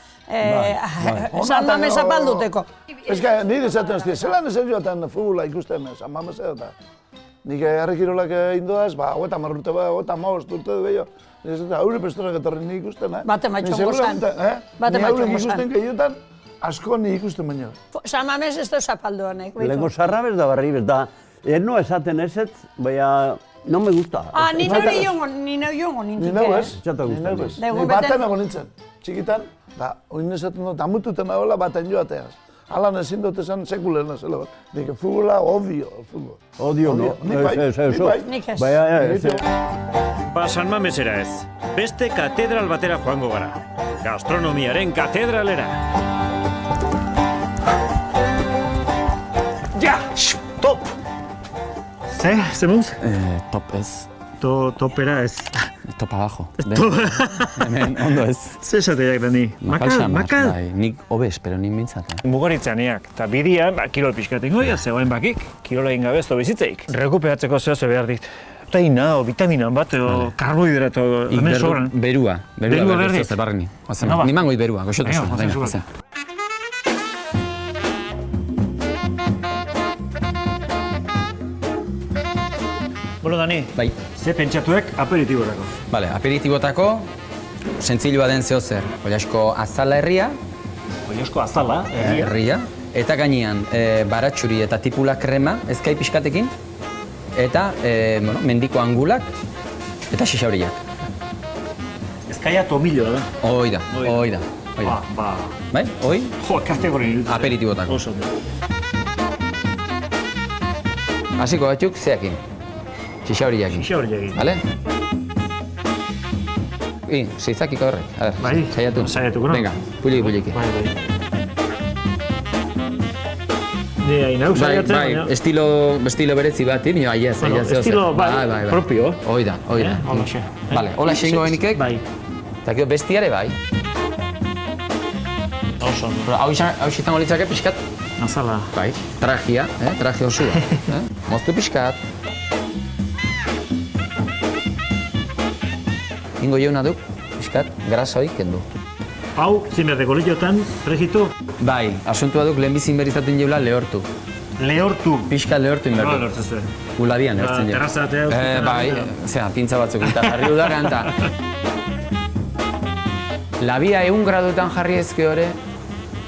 San Mames apalduteko. Ez que nire esaten azte, zelan ez joaten futbola ikusten San Mames eta. Nik herrikirolak indoaz, 50 urte, 55 urte du gehiago. Ez eta haure pestorak etorri nik ikusten, Bate maitxongo zen. Ni haure ikusten gehiotan, asko ni ikusten baino. San Mames ez da zapalduanek. Lengo zarrabez da barri bez da, no esaten ezetz, baina no me gusta. Ni nahi jongo nintik. Ni nahi ez, ni baten nago nintzen, txikitan, da, oin esaten dut, amututen nagoela baten joateaz. Alan ezin dut esan sekulen zela bat. Nik futbola odio, futbol. Odio, no? Nik ez. Ba, San Mamesera ez. Beste katedral batera joango gara. Gastronomiaren katedralera. Ja! Top! Ze muz? Top ez. Topera ez. Top abajo. Hemen, ondo ez. Ze esateak da ni? Makal? Nik hobe espero nin bintzat. Mugaritzaneak, eta bidian, kirol pixkaten goia, zegoen bakik, kirola egin gabe ez bizitzeik. Rekuperatzeko zehaz behar dit. Proteina, vitaminan bat, karbohidrato, hemen sobran. Berua behar dit. Barreni. Niman goit berua, goxotu zuen. Bueno, Dani, ze pentsatuek aperitibotako? Bale, aperitibotako, sentzilua den zeo zer. Oiasko azala herria. Oiasko azala herria. Eta gainean, baratxuri eta tipula krema, ezkai pixkatekin. Eta, mendiko angulak, eta xixauriak. Ezkaia tomillo da. Hoi da. Bai, hoi? Jo, kategori niltzen. Aperitibotako. Hasiko batzuk zeakin. Xixauriakin. Xixauriakin. Bale? seizakiko horrek. A ber, Bai, saiatu. saiatuko, no? Venga, puliki. Bai. Ni hain hau saiatzen, baina... Estilo berezi bat, baina aiez. Estilo propio. Oida. Holaxe. Vale, hola xeingo genikek. Bai. Eta gero bestiare bai. Oso. Hau izango litzake pixkat. Azala. Bai, trajea, traje osua. Moztu pixkat. Ingo jeuna duk, pixkat, grasa hori kendu. Hau, zinberdeko lehiotan, pregitu? Bai, asuntua duk lehenbizin berizaten jeula lehortu. Lehortu? Pixkat lehortu inberdu. Nola lehortzen zuen? Uladian lehortzen jeula. Terrazatea euskutara? Bai, pintza batzuk eta jarri udaran eta... Labia 1 gradutan jarri ezke hori,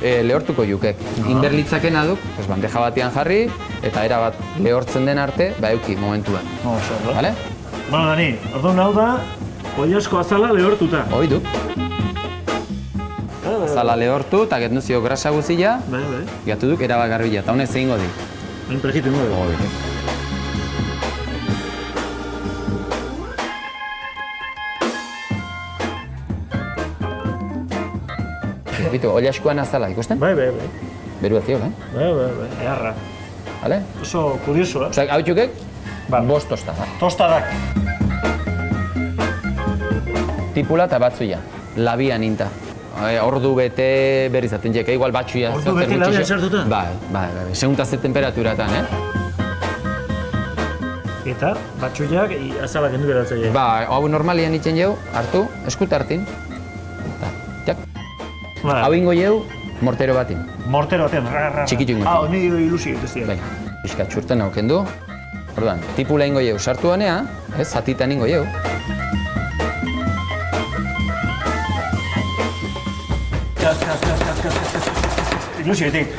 lehortuko jukek. Inberlitzakena duk, bandeja batean jarri, eta era bat lehortzen den arte, euki momentuan. Oso, da? Vale? Bueno, Dani, orduan hau da, oiasko azala lehortuta. Hoi du. Azala lehortu, eta getnuzio grasa guzila, gatu duk erabat garbila, eta honek zehingo di. Hain pregitu ingo du. Hoi. Bitu, oiaskoan azala, ikusten? Bai. Beru ezio, Bai, eharra. Vale? Oso kurioso, Osa, hau txukek, bost tostada. Tostadak. Tipula eta batzuia, labian inta. Ordu bete berriz aten jeke, igual batzuia. Ordu bete labian sartuta? Bai, segunda ze temperaturatan, Eta, batzuiak azala kendu geratzen. Ba, hau normalian itzen jau, hartu, eskut hartin. Hau ingo jau, mortero batin. Mortero batin, Txikitu ingo. Hau, ni ilusio egitezia. Venga, pixka txurten hau kendu. Orduan, tipula ingo jau, sartu honea, zatitan ingo jau. Kas. Ilusio egitek.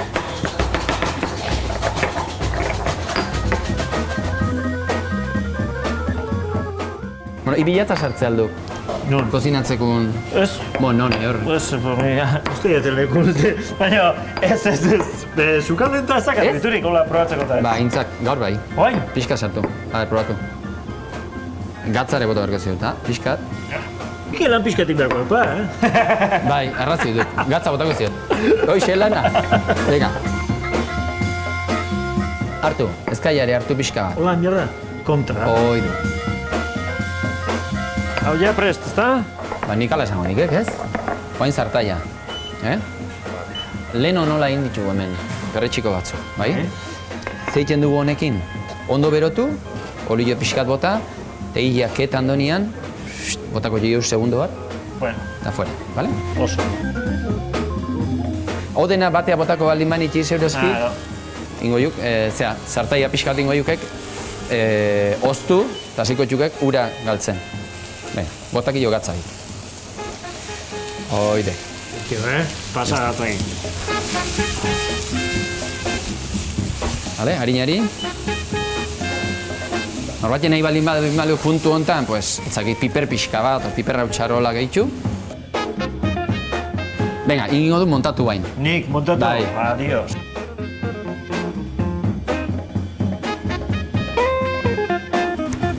Bueno, ibilatza sartze alduk. Non? Kozinatzekun... Ez. Non, hor. Ez, uste jaten lekun, baina ez, sukaldenta ezakat diturik, hola probatzeko eta. Ba, intzak, gaur bai. Oain? Pixka sartu, probatu. Gatzare bota berko ziot, pixkat. Mikel lan pixkatik beharko dupa, Bai, arrazio dut, gatza botako ziot. Hoxe lana. Venga. Hartu, ezkaiare hartu pixka bat. Hola, mierda, kontra. Hoi du. Hau ja prest, ezta? Ba, nik ala esango nikek, ez? Oain zartaia, Leno nola egin ditugu hemen, perretxiko batzu, bai? Zeiten dugu honekin, ondo berotu, olio pixkat bota, tegia ket andonian, botako jo segundo bat, eta fuera, bale? Oso. Odena batea botako baldin banitzi zeurozki, ingo juk, zartaia pixkat ingo jukek, oztu, eta ziko txukek ura galtzen. Botak jo gatzai. Hoide. Pasa gatzai. Hale, harinari. Norbatzen nahi baldin balu puntu hontan, pues, etzakit piper pixka bat, piper hautsarola gehitxu. Venga, ingo du montatu bain. Nik, montatu? Bai. Adios.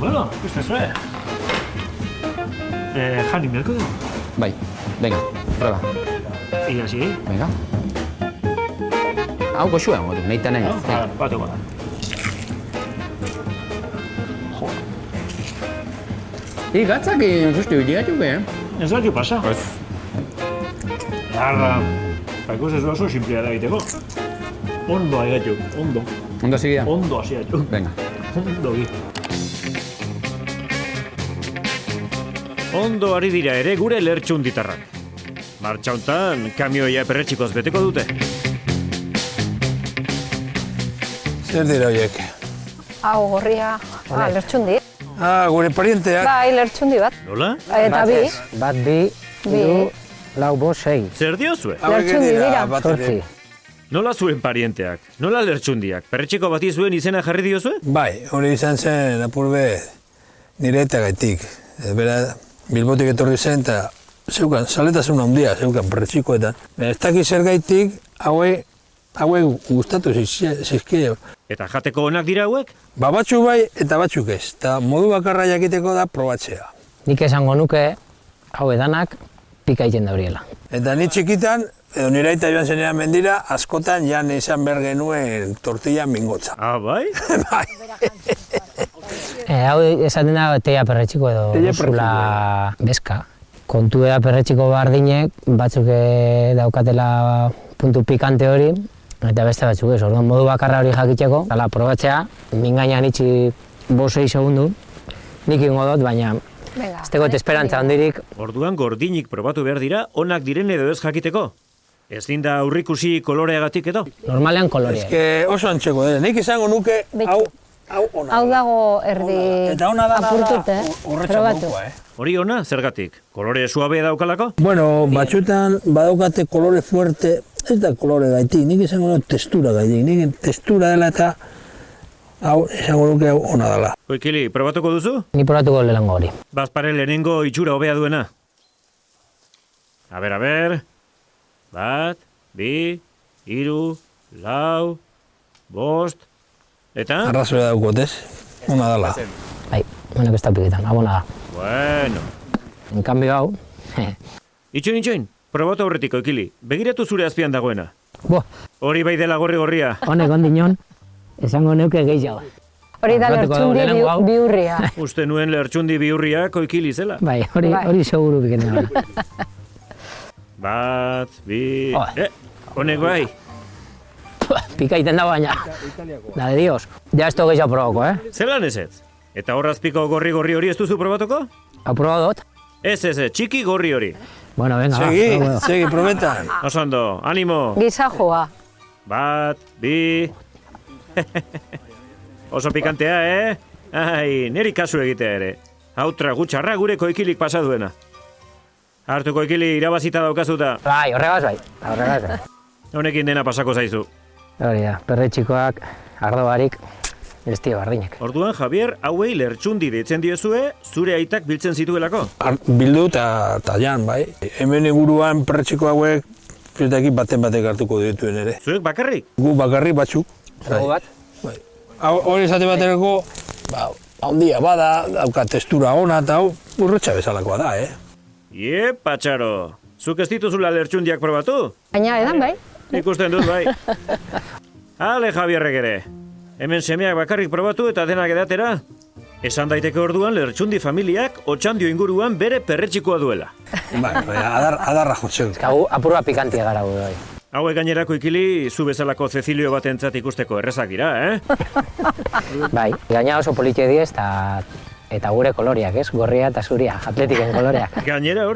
Bueno, ikusten zuen. Jani, merko dugu? Bai, venga, prueba. Ia, si? Venga. Hau goxua egon du, nahi eta nahi. Bateko da. Gatzak justu bilatuk, Ez da, pasa. Ez. Arra, ikusten zuen oso simplea da egiteko. Ondo aigatxuk, ondo. Ondo hasi gira? Ondo hasi aigatxuk. Venga. Ondo gi. Ondo ari dira ere gure lertxunditarrak. Martxa hontan, kamioia perretxikoz beteko dute. Zer dira horiek? Hau gorria, lertxundi. Gure parienteak. Bai, lertxundi bat. Nola? Eta bi. Bat, bi, hiru, lau, bost, sei. Zer diozue? Lertxundi dira. Zortzi. Nola zuen parienteak? Nola lertxundiak? Perretxiko bati zuen izena jarri diozue? Bai, hori izan zen apurbe nire eta gaitik. Bera, Bilbotik etorri zen eta zeukan, saletasun handia zeukan perretxikoetan. Ez dakit zer gaitik, hauek gustatu zizkio. Eta jateko onak dira hauek? Ba batzuk bai eta batzuk ez. Eta modu bakarra jakiteko da probatzea. Nik esango nuke, hau edanak pika egiten da horiela. Eta ni txikitan, edo nire aita joan zenean mendira, askotan jan izan behar genuen tortilla mingotza. Ah, bai? Bai. Hau esaten da teia perretxiko edo rusula beska. Kontu da perretxiko bardinek, batzuk daukatela puntu pikante hori, eta beste batzuk ez. Orduan modu bakarra hori jakiteko, ala, probatzea, mingainan itxi 5-6 segundu, nik ingo dut, baina ez tegot esperantza handirik. Orduan gordinik probatu behar dira, onak diren edo ez jakiteko? Ez dinda aurrikusi koloreagatik edo? Normalean kolorea. Eske oso antxeko dira, nik izango nuke hau ona. Hau dago erdi Eta ona da apurtut, horretxan mokoa, Hori ona, zergatik? Kolore suabe daukalako? Bueno, batxutan badaukate kolore fuerte, ez da kolore gaitik, nik izango nuke testura gaitik, nik testura dela eta hau izango nuke hau ona dela. Koikili, probatuko duzu? Ni probatuko lehenengo hori. Bazpare lehenengo itxura hobea duena. A ber. 1, 2, 3, 4, 5, eta? Arrazoia daukot, ez? Ona dela. Bai, honek ez da piketan, hau ona da. Bueno. En cambio hau... Itxoin, probatu aurretik, Koikili. Begiratu zure azpian dagoena. Hori bai dela gorri-gorria. Honek ondinon, esango neuke gehiago. Hori da lertxundi bihurria. Uste nuen lertxundi bihurria Koikili zela. Bai, hori seguru biketan hori. 1, 2... honek bai. Pika iten da baina. Da de Dios. Ja esto gehiago probako, Zelan ez ez? Eta horrazpiko gorri-gorri hori ez duzu probatuko? Hau probadot. Ez, txiki gorri hori. Bueno, venga, Segi, prometan. Osondo, animo. Gisa joa. 1, 2... Oso pikantea, Ai, neri kasu egitea ere. Hau tragutxarra gure Koikilik pasa duena. Hartu Koikili irabazita daukazuta. Bai, horregaz bai. Honekin dena pasako zaizu. Hori da, perretxikoak, ardo barik, ez dio bardinek. Orduan, Javier, hauei lertxundi deitzen diezue, zure aitak biltzen zituelako? Bildu eta jan, bai. Hemen inguruan perretxiko hauek, zuetakik baten hartuko dituen ere. Zuek bakarrik? Gu bakarrik batzuk. Zago bat? Hori esate baterako, handia bada, dauka testura ona eta hau, urretxa bezalakoa da, Patxaro, zuk ez dituzula lertxundiak probatu? Baina edan bai. Ikusten dut bai. Ale, Javierrek ere. Hemen semeak bakarrik probatu eta denak edatera. Esan daiteke orduan lertxundi familiak Otxandio inguruan bere perretxikoa duela. Adarra jotzeu. Hau apurua pikantia gara gu bai. Hauek gainerako Ikili, zu bezalako Cecilio batentzat ikusteko errezak dira, Bai, gaina oso politia diez eta gure koloriak, ez? Gorria eta zuria, atletiken koloreak. Gainera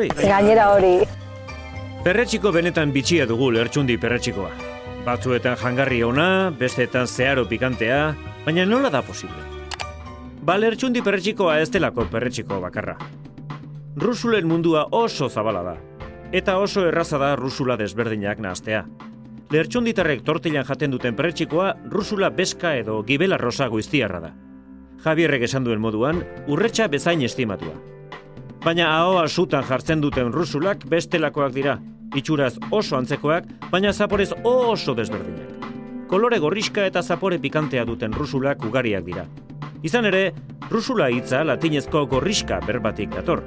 hori. Perretxiko benetan bitxia dugu lertxundi perretxikoa. Batzuetan jangarri ona, besteetan zeharo pikantea, baina nola da posible? Lertxundi perretxikoa ez delako perretxiko bakarra. Rusulen mundua oso zabala da. Eta oso erraza da rusula desberdinak nahastea. Lertxunditarrek tortillan jaten duten perretxikoa rusula beska edo gibela rosa goiztiarra da. Javierrek esan duen moduan, urretxa bezain estimatua. Baina ahoa sutan jartzen duten rusulak bestelakoak dira, itxuraz oso antzekoak, baina zaporez oso desberdinak. Kolore gorriska eta zapore pikantea duten rusulak ugariak dira. Izan ere, rusula hitza latinezko gorriska berbatik dator.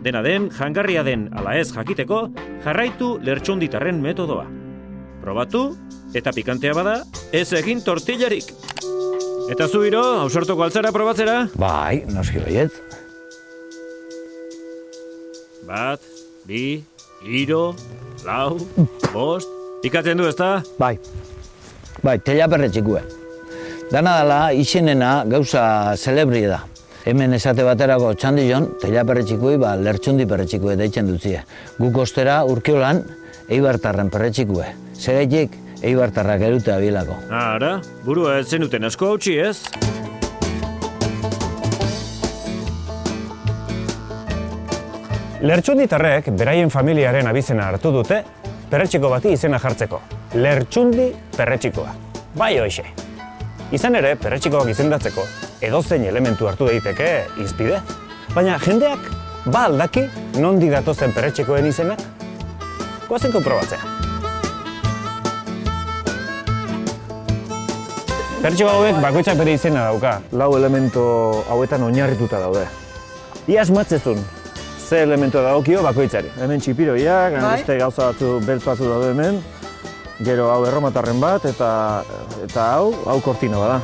Dena den, jangarria den ala ez jakiteko, jarraitu lertxunditarren metodoa. Probatu, eta pikantea bada, ez egin tortillarik. Eta zu Iro, ausartuko altzara probatzera? Bai, noski baiet. 1, 2, 3, 4, 5, pikatzen du ezta? Bai, teila perretxikue. Dana dela, izenena gauza zelebri da. Hemen esate baterako Otxandion, teila perretxikue, lertxundi perretxikue deitzen dutzie. Guk ostera Urkiolan, Eibartarren perretxikue. Zeraitik, Eibartarrak erute abilako. Ara, burua ez zenuten asko hautsi ez? Lertxunditarrek beraien familiaren abizena hartu dute perretxiko bati izena jartzeko. Lertxundi perretxikoa. Bai hoxe. Izan ere, perretxikoak izendatzeko edozein elementu hartu daiteke izpide. Baina jendeak aldaki nondi datozen perretxikoen izenak? Goazen konprobatzea. Perretxiko hauek bakoitzak bere izena dauka. 4 elementu hauetan oinarrituta daude. Ia asmatzezun, ze elementua dagokio bakoitzari. Hemen txipiroiak, beste gauza batzu beltz batzu daude hemen. Gero hau erromatarren bat eta hau kortina bada.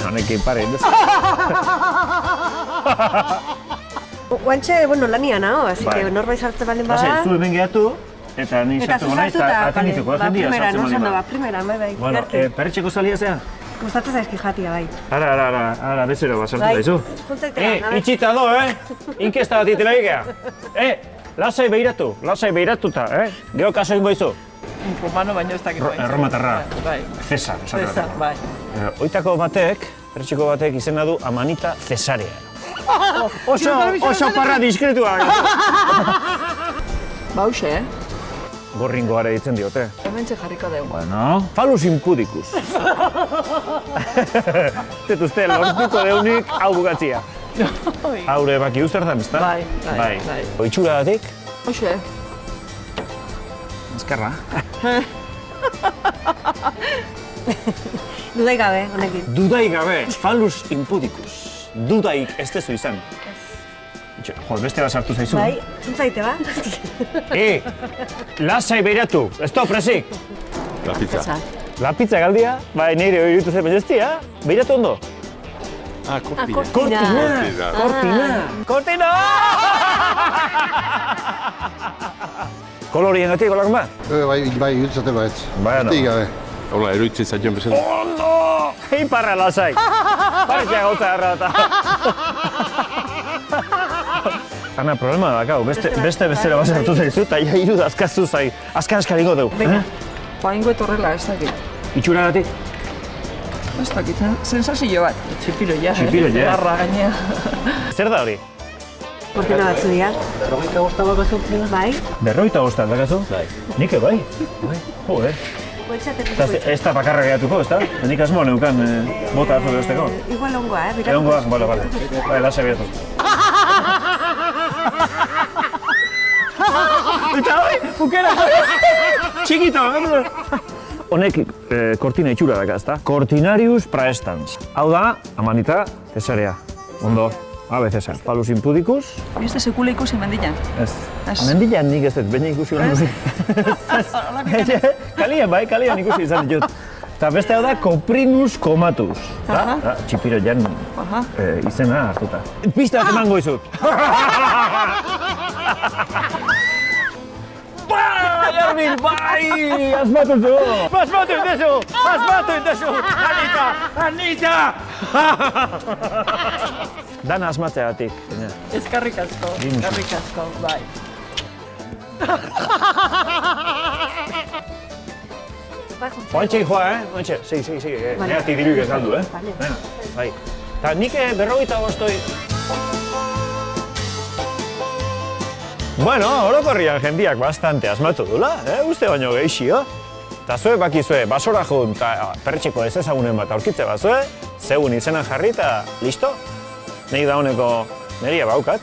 Honekin pare induz. Guantxe, lanian hau, así que norbait sartzen baldin bada. Lasai, zu hemen gehatu, eta ni sartuko naiz, eta atenituko, jendia sartzen baldin bada. Primera, bai. Bueno, perretxeko zalia zea? Gustatzen zaizki jatia, bai. Ara, bezero bat sartu daizu. Itxita do, inkesta bat itela egea. Lasai behiratuta, Gero kaso ingo izu. Romano baino ez dakit. Erromatarra. Cesar, bai. Oitako batek, perretxeko batek izena du Amanita Cesarea. Oso parra diskretua. Bauxe, Gorringoare ditzen diote. Hementxe jarriko dugu. Bueno, Phallus impudicus. Tetuzte, lortuko deunik hau bukatzia. Haure baki uztertan, ezta? Bai. Oitxura datik? Hoxe. Ezkerra. Dudai gabe, honekin. Dudai gabe, Phallus impudicus. Dudaik ez tezu izan. Beste bat sartu zaizu. Bai, zuntzaite ba? Lasai behiratu, ez da presik. La pizza. La pizza galdia, bai nire hori dutu zen baineztia, behiratu ondo. Kortina! Kolorien gati, kolor bat? Bai, irutzate bat. Bai, no. Gabe. Hola, eruitzen zaitzen bezala. Ondo! Hei parra lasai. Parezia gauza erra eta. Ana, problema dakau, beste bezero bat sartu zaizu eta hiru dazkazu zai. Azkan eskariko dugu. Baingo etorrela, ez dakit. Itxura gati? Ez dakit, sensazio bat. Txipiroia, Garra gainea. Zer da hori? Kortina batzu dira. 45 bakazu? Bai. 45 dakazu? Bai. Nik bai? Jo, Ez da bakarra gehatuko, ez da? Nik asmo neukan bota hartu behosteko. Igual ongoa, Ongoa, bale. Bai, lasa behatu. Eta bai, bukera! Txikito! Honek kortina itxura daka, ez da? Cortinarius praestans. Hau da, Amanita Cesarea. Ondo. Cesar. Phallus impudicus. Ez da sekula ikusi mendian. Ez. Mendian nik ez dut, baina ikusi hori duzi. Kalian ikusi izan ditut. Eta beste hau da Coprinus comatus. Txipiro jan izena hartuta. Pista bat emango izut. Bai, Armin, bai! Asmatu zu! Asmatu intezu! Anita! Dana asmatzeagatik. Eskarrik asko, bai. Oantxe joa, Oantxe, segi. Negatik diruik ez galdu, Bai. Eta nik 45 Bueno, orokorrian jendiak bastante asmatu dula, uste baino gehixio. Eta zue bakizue, basora jun eta perretxeko ez ezagunen bat aurkitze bat zue, zeun izena jarri eta listo. Nik da honeko neria baukat,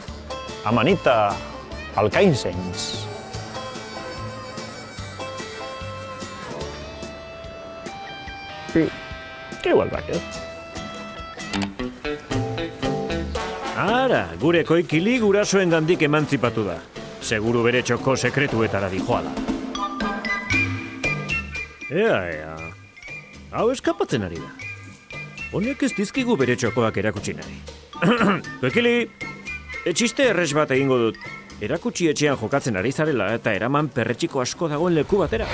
Amanita Alcainzens. Igual baket. Ara, gure koikili gurasoen gandik emantzipatu da. Seguru bere txoko sekretuetara dijoala. Ea. Hau eskapatzen ari da. Honek ez dizkigu bere txokoak erakutsi nahi. Koikili, txiste errez bat egingo dut. Erakutsi etxean jokatzen ari zarela eta eraman perretxiko asko dagoen leku batera.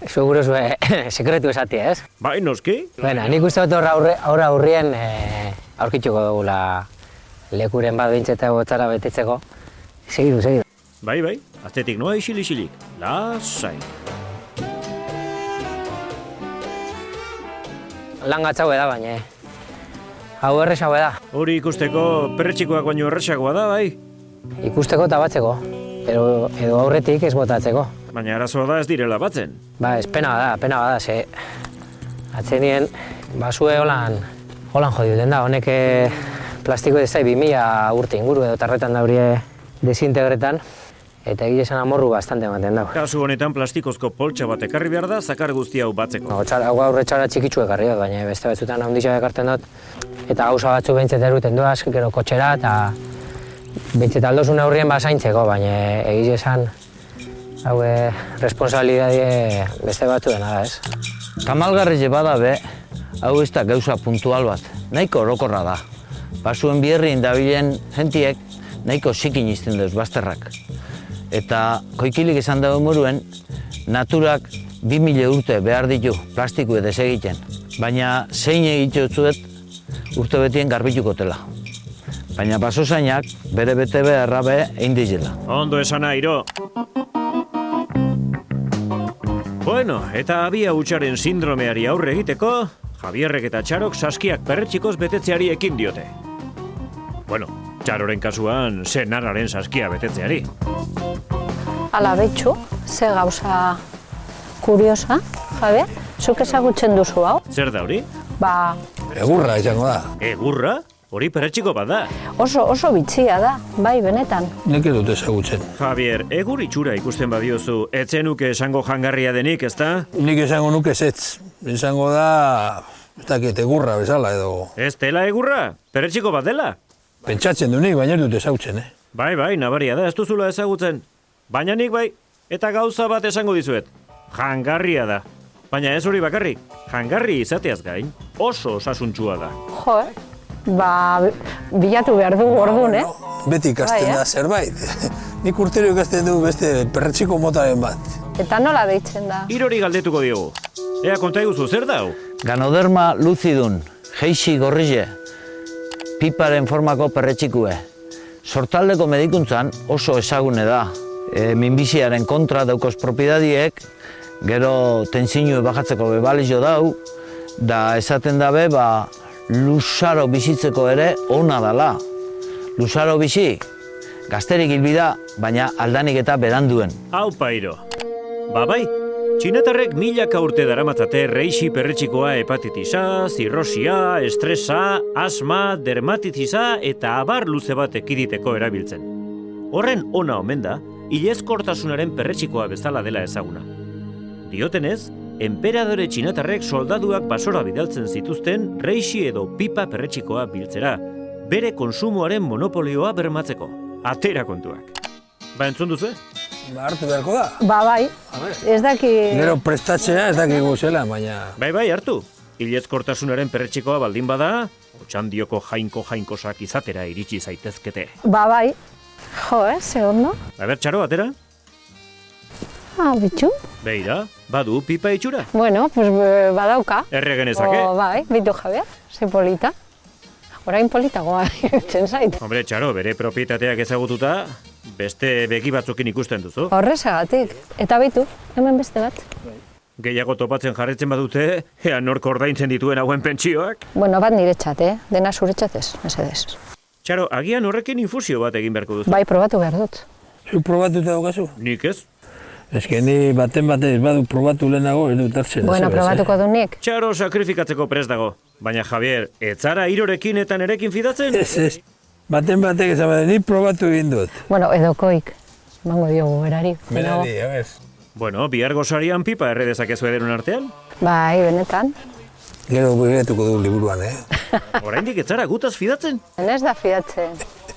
Seguro zue sekretu esatia, ez? Bai, noski? Baina, nik uste dut aurra aurrien aurkitzuko dugula lekuren bat bintzeta botzara betetzeko. Segidu. Bai, aztetik noa isilik. Lasai. Lan gatzaue da, baina. Hau erresagoa da. Hori ikusteko perretxikoak baino erresagoa da, bai? Ikusteko eta batzeko. Edo aurretik ez botatzeko. Baina arazoa da ez direla batzen. Ba, ez pena bada, ze... Atzenien, basue holan jodiuten da, honek plastiko ez zai 2000 urte inguru edo tarretan daurie desintegretan. eta egia esan amorru bastante ematen dago. Kasu honetan plastikozko poltsa bat ekarri behar da zakar guzti hau batzeko. Hau aurre txara txikitsu ekarri dut, baina beste batzutan handitxo ekartzen dut. Eta gauza batzu behintzet eruten doaz, gero kotxera, eta behintzet aldozun aurrien basaintzeko, baina egia esan hau responsabilidade beste batzu dena da, ez? Tamalgarri bada be, hau ez da gauza puntual bat, nahiko orokorra da. Basuen bierrin dabilen jentiek nahiko zikin izten duz bazterrak. Eta koikilik esan dago moruen, naturak 2000 urte behar ditu plastiku edez egiten. Baina zein egitutzuet urte betien garbituko tela. Baina basozainak bere bete beharra be egin dizela. Ondo esan Airo. Bueno, eta abia hutsaren sindromeari aurre egiteko, Javierrek eta Txarok saskiak perretxikoz betetzeari ekin diote. Bueno, Txaroren kasuan, senarraren saskia betetzeari. Ala betxu, ze gauza kuriosa, Javier? Zuk ezagutzen duzu hau? Zer da hori? Ba... Egurra izango da. Egurra? Hori perretxiko bat da. Oso bitxia da, bai, benetan. Nik ez dut ezagutzen. Javier, egur itxura ikusten badiozu, etzenuke esango jangarria denik, ezta? Nik esango nuke zetz. Izango da, ez dakit, egurra bezala edo. Ez dela egurra? Perretxiko bat dela? Pentsatzen du nik, baina ez dut ezagutzen, Bai, nabaria da, ez duzula ezagutzen. Baina nik bai, eta gauza bat esango dizuet. Jangarria da. Baina ez hori bakarrik, jangarri izateaz gain, oso osasuntsua da. Jo, ba, bilatu behar dugu orduan, Beti ikasten da zerbait. Nik urtero ikasten du beste perretxiko motaren bat. Eta nola deitzen da? Irori galdetuko diogu. Ea konta iguzu, zer dau? Ganoderma lucidum, geixi gorrize, piparen formako perretxikue. Sortaldeko medikuntzan oso ezagune da. Minbiziaren kontra daukos propiedadiek, gero tensiñue bajatzeko bebalizio dau, da esaten dabe, luzaro bizitzeko ere ona dala. Luzaro bizi, gazterik hilbida, baina aldanik eta beranduen. Hau Pairo. Bai, txinatarrek milaka urte daramatzate reixi perretxikoa hepatitisa, zirrosia, estresa, asma, dermatitisa eta abar luze bat ekiditeko erabiltzen. Horren ona omen da, hilezkortasunaren perretxikoa bezala dela ezaguna. Diotenez, enperadore txinatarrek soldaduak basora bidaltzen zituzten reixi edo pipa perretxikoa biltzera, bere konsumoaren monopolioa bermatzeko. Atera kontuak. Ba, entzun duzu? Ba, hartu beharko da. Ba, bai. Ez daki... Gero prestatzea ez daki guzela, baina... Bai, hartu. Hilezkortasunaren perretxikoa baldin bada, Otxandioko jainkosak izatera iritsi zaitezkete. Ba, bai. Jo, ze ondo? Aber, Txaro, atera? Bitxu. Beira, badu pipa itxura. Bueno, pues badauka. Erregenezake. Bai, bitu Javier, ze polita. Orain politagoa irutzen zait. Hombre, Txaro, bere propietateak ezagututa, beste begi batzukin ikusten duzu. Horrezagatik. Eta bitu, hemen beste bat. Gehiago topatzen jarretzen badute, ea nork ordaintzen dituen hauen pentsioak. Bueno, bat niretzat, dena zuretzat ez, mesedez. Txaro, agian horrekin infusio bat egin beharko duzu. Bai, probatu behar dut. Zu probatuta daukazu? Nik ez. Ez que ni baten batez badu probatu lehenago, ez dut hartzen. Bueno, probatuko du nik. Txaro sakrifikatzeko prest dago. Baina, Javier, ez zara Irorekin eta nerekin fidatzen? Ez. Baten batek esan bada, ni probatu egin dut. Bueno, edokoik. Mango diogu, berari. Berari, a ver. Bueno, bihar gozarian pipa erre dezakezu ederun artean? Bai, benetan. Gero begiratuko du liburuan, Oraindik ez zara gutaz fidatzen? Ez da fidatzen.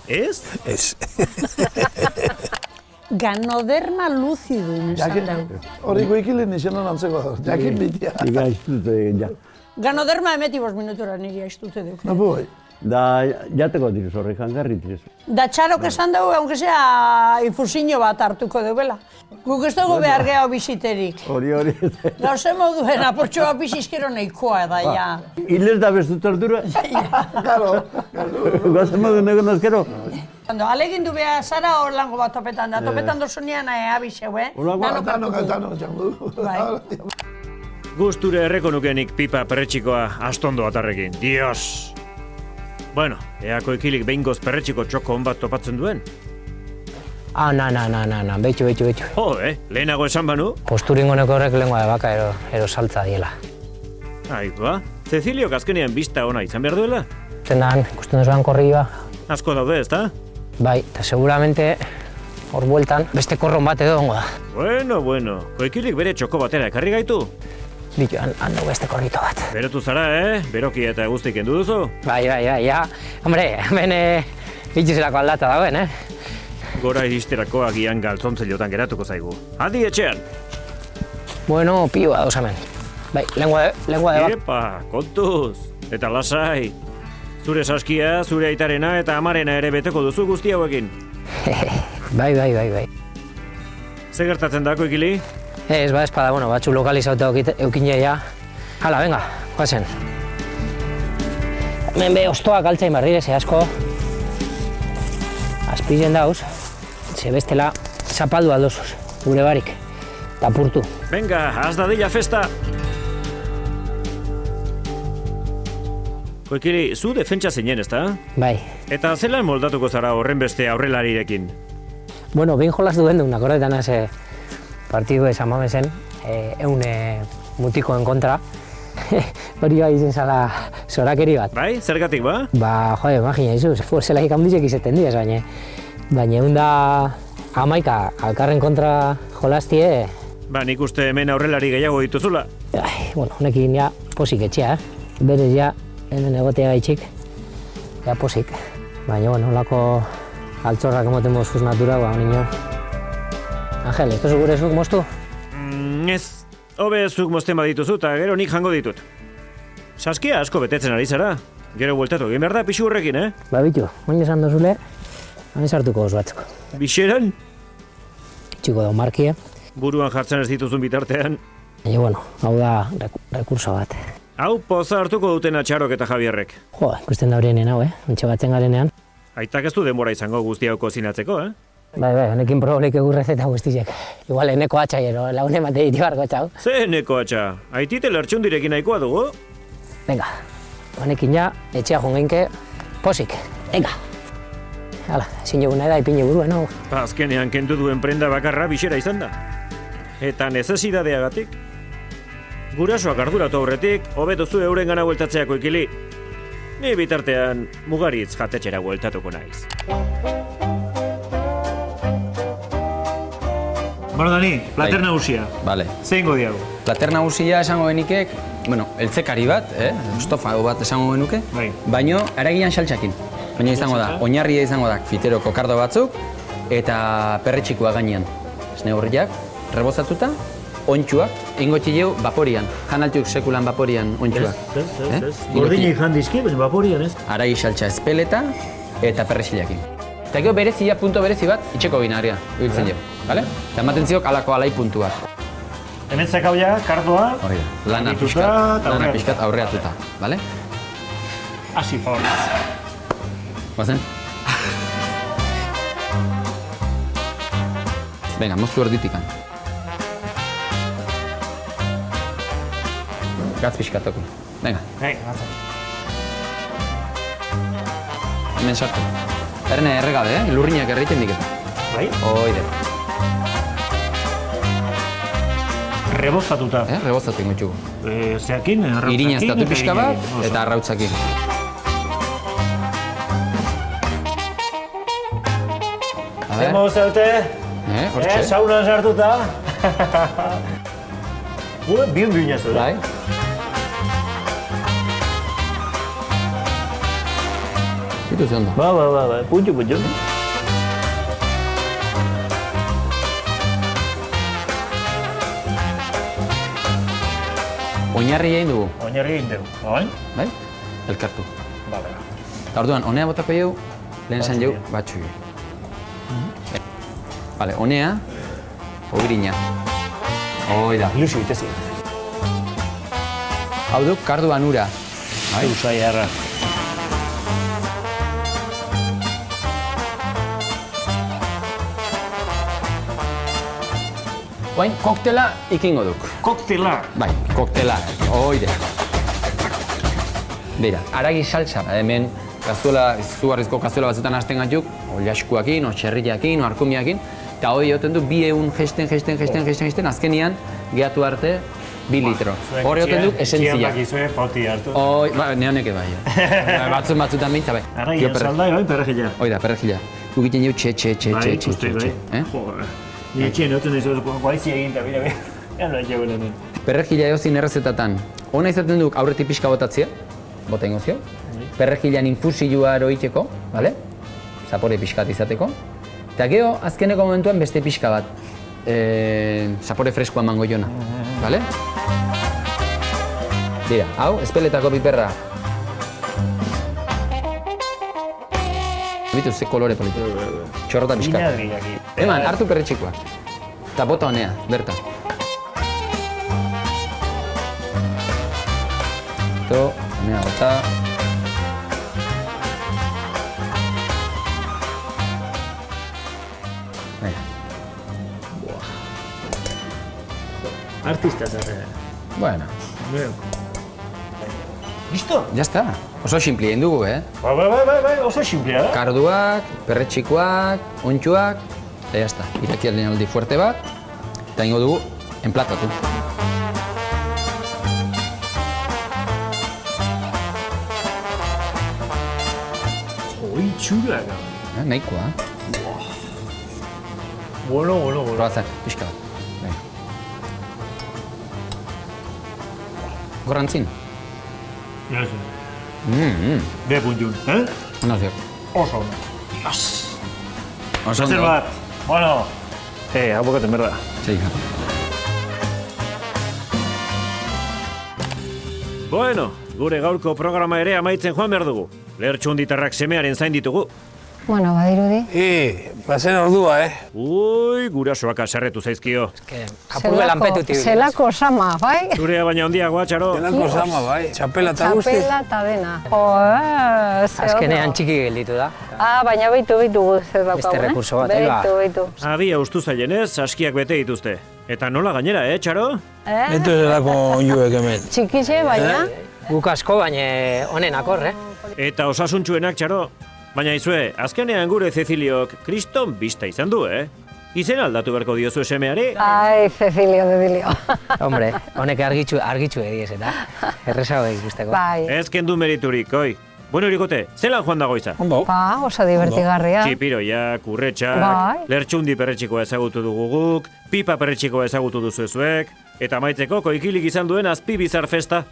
Ez? Ez. Ganoderma lucidum, esan dugu. Hori goikilin izenan antzeko da, jakin bitia. Ika aiztute egin, ja. Ganoderma emeti 5 minutura niri aiztute duk. No, bai. Da, jateko diruz horre, jangarri diruz. Da Txarok esan dugu, aunque sea infusinio bat hartuko dugula. Guk ez dugu behar gehiago biziterik. Hori. Gauze moduen, apurtxoa bizizkero nahikoa da, ja. Hilez da bestut ardura? Claro. Gauze moduen egon azkero? Alegin du behar zara hor lango bat topetan da. Topetan dozunean abizeu, Dano txango du. Gusture erreko nukenik pipa perretxikoa astondo atarrekin. Dios! Bueno, eako ikilik behingoz perretxiko txoko hon bat topatzen duen? Na, betxu. Jo, lehenago esan banu? Posturingoneko horrek lengua de baka ero saltza diela. Ba, Cecilio azkenean bista ona izan behar duela? Ikusten duzuan korrioa. Asko daude, ezta? Bai, eta seguramente hor bueltan, beste korron bat edo ongo da. Bueno, Koikilik bere txoko batera ekarri gaitu. Bitu, hando beste korrito bat. Berotu zara, Beroki eta guztik kendu duzu? Bai, ja. Hombre, hemen itxuzelako aldatza dagoen, Gora iristerako agian galtzontzailotan geratuko zaigu. Adi etxean! Bueno, pioa dauz hemen. Bai, lengua de bat. Epa, kontuz! Eta lasai! Zure saskia, zure aitarena eta amarena ere beteko duzu guzti hauekin. Bai. Ze gertatzen da, Koikili? Ez, espada, batzu lokalizauta eukin jaia. Hala, venga, guazen. Hemen be, ostoak altzain barrire, ze asko. Azpizen dauz, ze bestela zapaldu aldozuz, gure barik. Tapurtu. Venga, haz dadila festa! Koikili, zu defentsa zinen, ezta? Bai. Eta zelan moldatuko zara horren beste aurrelarirekin? Bueno, behin jolaz duen duen, akordetan haze partidu esan mamezen, mutikoen kontra. Hori bai izen zala zorakeri bat. Bai, zergatik ba? Imagina izuz, fuerzelaik handizek izaten diaz, baina da amaika alkarren kontra jolaztie. Nik uste hemen aurrelari gehiago dituzula. Honekin ja posik etxea, berez ja hemen egotea gaitxik, ja posik. Baina, holako altzorrak emoten mozuz natura, nino. Angel, ez duzu gure zuk moztu? Ez, hobe zuk mozten badituzu eta gero nik jango ditut. Saskia asko betetzen ari zara, gero bueltatu egin behar da pixu horrekin, Bitu, oin esan dozule, hain sartuko oso batzuk. Bixeran? Txiko da markia. Buruan jartzen ez dituzun bitartean. Baina, hau da rekurso bat. Hau poza hartuko dutena Txarok eta Javierrek. Ikusten da horienean hau, ontxe batzen garenean. Aitak ez du denbora izango guzti hau kozinatzeko, Bai, honekin probalik egu rezeta guztizek. Igual eneko atxaiero, lagunen bate diti barko txau. Ze eneko atxa? Aitite lertxundirekin nahikoa dugu? Venga, honekin ja, etxea jungeinke, posik, venga. Hala, ezin joguna da ipine buruen, hau. Azkenean kendu duen prenda bakarra bixera izan da. Eta nezesidadeagatik. Gurasoak arduratu aurretik, hobetuzu euren gana bueltatzea Koikili. Ni bitartean, mugaritz jatetxera bueltatuko naiz. Dani, plater nagusia. Bale. Zein godi hau? Plater nagusia esango genikek, eltzekari bat, estofa bat esango genuke, baino aragian saltxakin. Baina izango da, oinarria izango da, fitero kokardo batzuk, eta perretxikoa gainean. Esne horriak, rebozatuta, ontsuak, ingo txileu vaporian. Jan altuk sekulan vaporian ontsuak. Gordini jan dizki, baina vaporian ez? Aragi saltxa espeleta eta perrexilakin. Eta gero berezia, punto berezi bat, itxeko binaria, ibiltzen jau. Eta ematen ziok alako alai puntuak. Hemen zakauia, kardoa, lana pixkat aurreatuta. Asi forz. Guazen? Venga, moztu erditikan. Gatz pixkatoko. Venga. Hemen sartu. Erne erregabe, lurriñak erreiten diketa. Bai? Oide. Rebozatuta. Rebozatu ingo txugu. Zeakin, arrautzakin? Irina estatu pixka bat eta arrautzakin. Zemo zaute? Hortxe. Saunan sartuta? Biun biunazu, Bai. Itu zen da. Ba, puntxu. Oinarri egin dugu. Oinarri egin dugu, bai? Elkartu. Ba. Eta orduan, honea botako jau, lehen esan jau, batxu jau. Vale, honea, ogirina. Hoi da. Ilusio itezi. Hau duk, karduan ura. Usai erra. Oain, koktela ikingo duk. Koktela? Bai, koktela. Oide. Beira, aragi saltza, hemen kazuela, izugarrizko kazuela batzutan hasten gatuk, oliaskuakin, txerriakin, arkumiakin, eta hori joten du, 200 gesten, azkenian, gehatu arte, 2 litro. Hori joten du, esentzia. Txian bakizue, poti hartu. Hoi, neoneke bai. Batzutan mintza bai. Arraien saldai, bai, perrejila. Hoi da, perrejila. Ugiten jau txe. Bai, ikusten, bai. Ni etxien otzen ez guaizi egin eta bire, gano etxe gurenen. Perrejila eozin errezetatan, ona izaten duk aurretik pixka botatzea, bota ingo zio. Perrejilan infusioa eroiteko, bale? Zapore pixkat izateko. Eta gero, azkeneko momentuan beste pixka bat, zapore freskoa emango jona, bale? Dira, hau, espeletako piperra. Bitu, ze kolore politu. Txorrota pixkat. Eman, hartu perretxikoa. Eta bota honea, berta. Eto, honea bota. Artista zara. Bueno. Listo? Ya está. Oso simple egin dugu, Bai, oso simplea da. Karduak, perretxikoak, ontsuak, eta ya está. Irakialden aldi fuerte bat, eta ingo dugu enplatatu. Oi, txula da. Nahikoa. Bueno. Probatzak, pixka bat. Gorrantzin. Ja, Be puntun, Ona ziak. Oso ona. Dios. Oso ondo. Bat. Bueno. Hau bokaten berda. Seika. Bueno, gure gaurko programa ere amaitzen joan behar dugu. Lertxunditarrak semearen zain ditugu. Bueno, badirudi. Bazen ordua, Ui, gurasoak aserretu zaizkio. Apurbe lanpetuti. Zelako sama, bai? Zurea baina handiagoa, Txaro. Zelako sama, bai. Txapela eta guzti. Txapela eta dena. Azkenean txiki gelditu da. Baina beitu zer daukagun, Beste rekurso bat, Beitu. Abia ustu zailenez, askiak bete dituzte. Eta nola gainera, Txaro? Eto zelako onjuek hemen. Txikitxe, baina? Guk asko, baina honenak hor, Eta osasuntxuenak, Txaro. Baina izue, azkenean gure Ceciliok kriston bista izan du, Izen aldatu beharko diozu semeari? Ai, Cecilio. Hombre, honek argitxu ediez eta errezago ikusteko. Bai. Ez kendu meriturik, oi. Bueno, Erikote, zelan joan dago izan? Oso divertigarria. Txipiroiak, urretxak, Bai. lertxundi perretxikoa ezagutu dugu guk, pipa perretxikoa ezagutu duzu ezuek, eta maitzeko koikilik izan duen azpi bizar festa.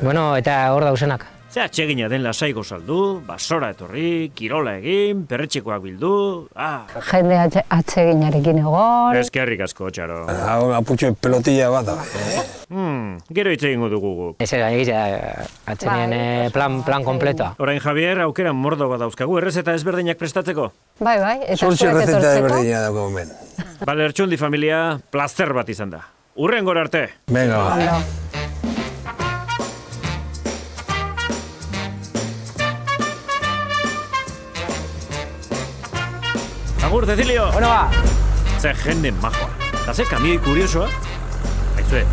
Bueno, eta hor dausenak. Ze atsegina den lasaigo saldu, basora etorri, kirola egin, perretxikoak bildu, Jende atseginarekin egon. Eskerrik asko, Txaro. Hau aputxo pelotilla bat da. Gero hitz egingo dugu guk. Ez atzenean plan kompletoa. Orain, Javier, aukeran mordo bat dauzkagu, errezeta ezberdinak prestatzeko. Bai, eta Zortzi zuek errezeta etortzeko. ezberdina dago hemen. Lertxundi familia, plazer bat izan da. Urrengora arte. Venga, ba. Agur, Cecilio! Bueno, ba! Ze jende majoa. Eta ze kamioi kuriosoa. Aizue,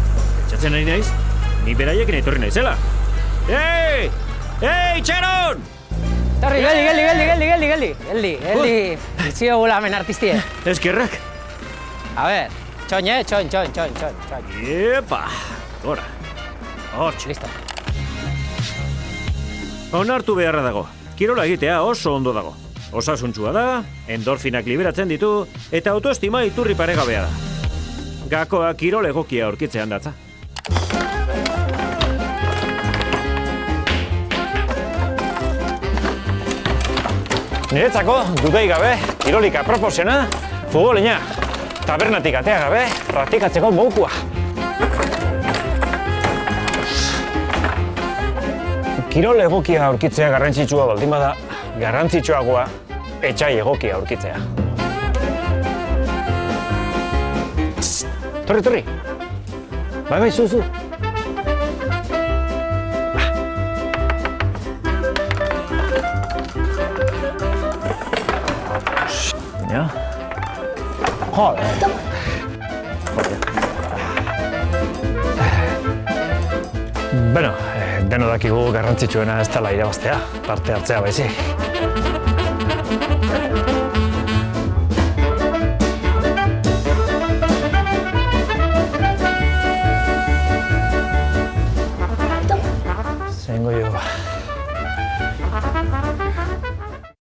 etxatzen ari naiz, ni beraiekin etorri naizela. Ei! Ei, Txaron! Torri, geldi. Itzio gula hemen artistie. Eskerrak. A ver, txoin. Iepa! Gora. Hortxe. Listo. Onartu beharra dago. Kirola egitea oso ondo dago. Osasuntsua da, endorfinak liberatzen ditu, eta autoestima iturri paregabea da. Gakoa kirol egokia aurkitzean datza. Niretzako, dudei gabe, kirolik aproposena, futbolina. Tabernatik atea gabe, praktikatzeko moukua. Kirol egokia aurkitzea garrantzitsua baldin bada, garrantzitsuagoa etxai egokia aurkitzea. Torri. Bai, zu. Ja. Joder. Bueno, deno dakigu garrantzitsuena ez dela irabaztea, parte hartzea baizik.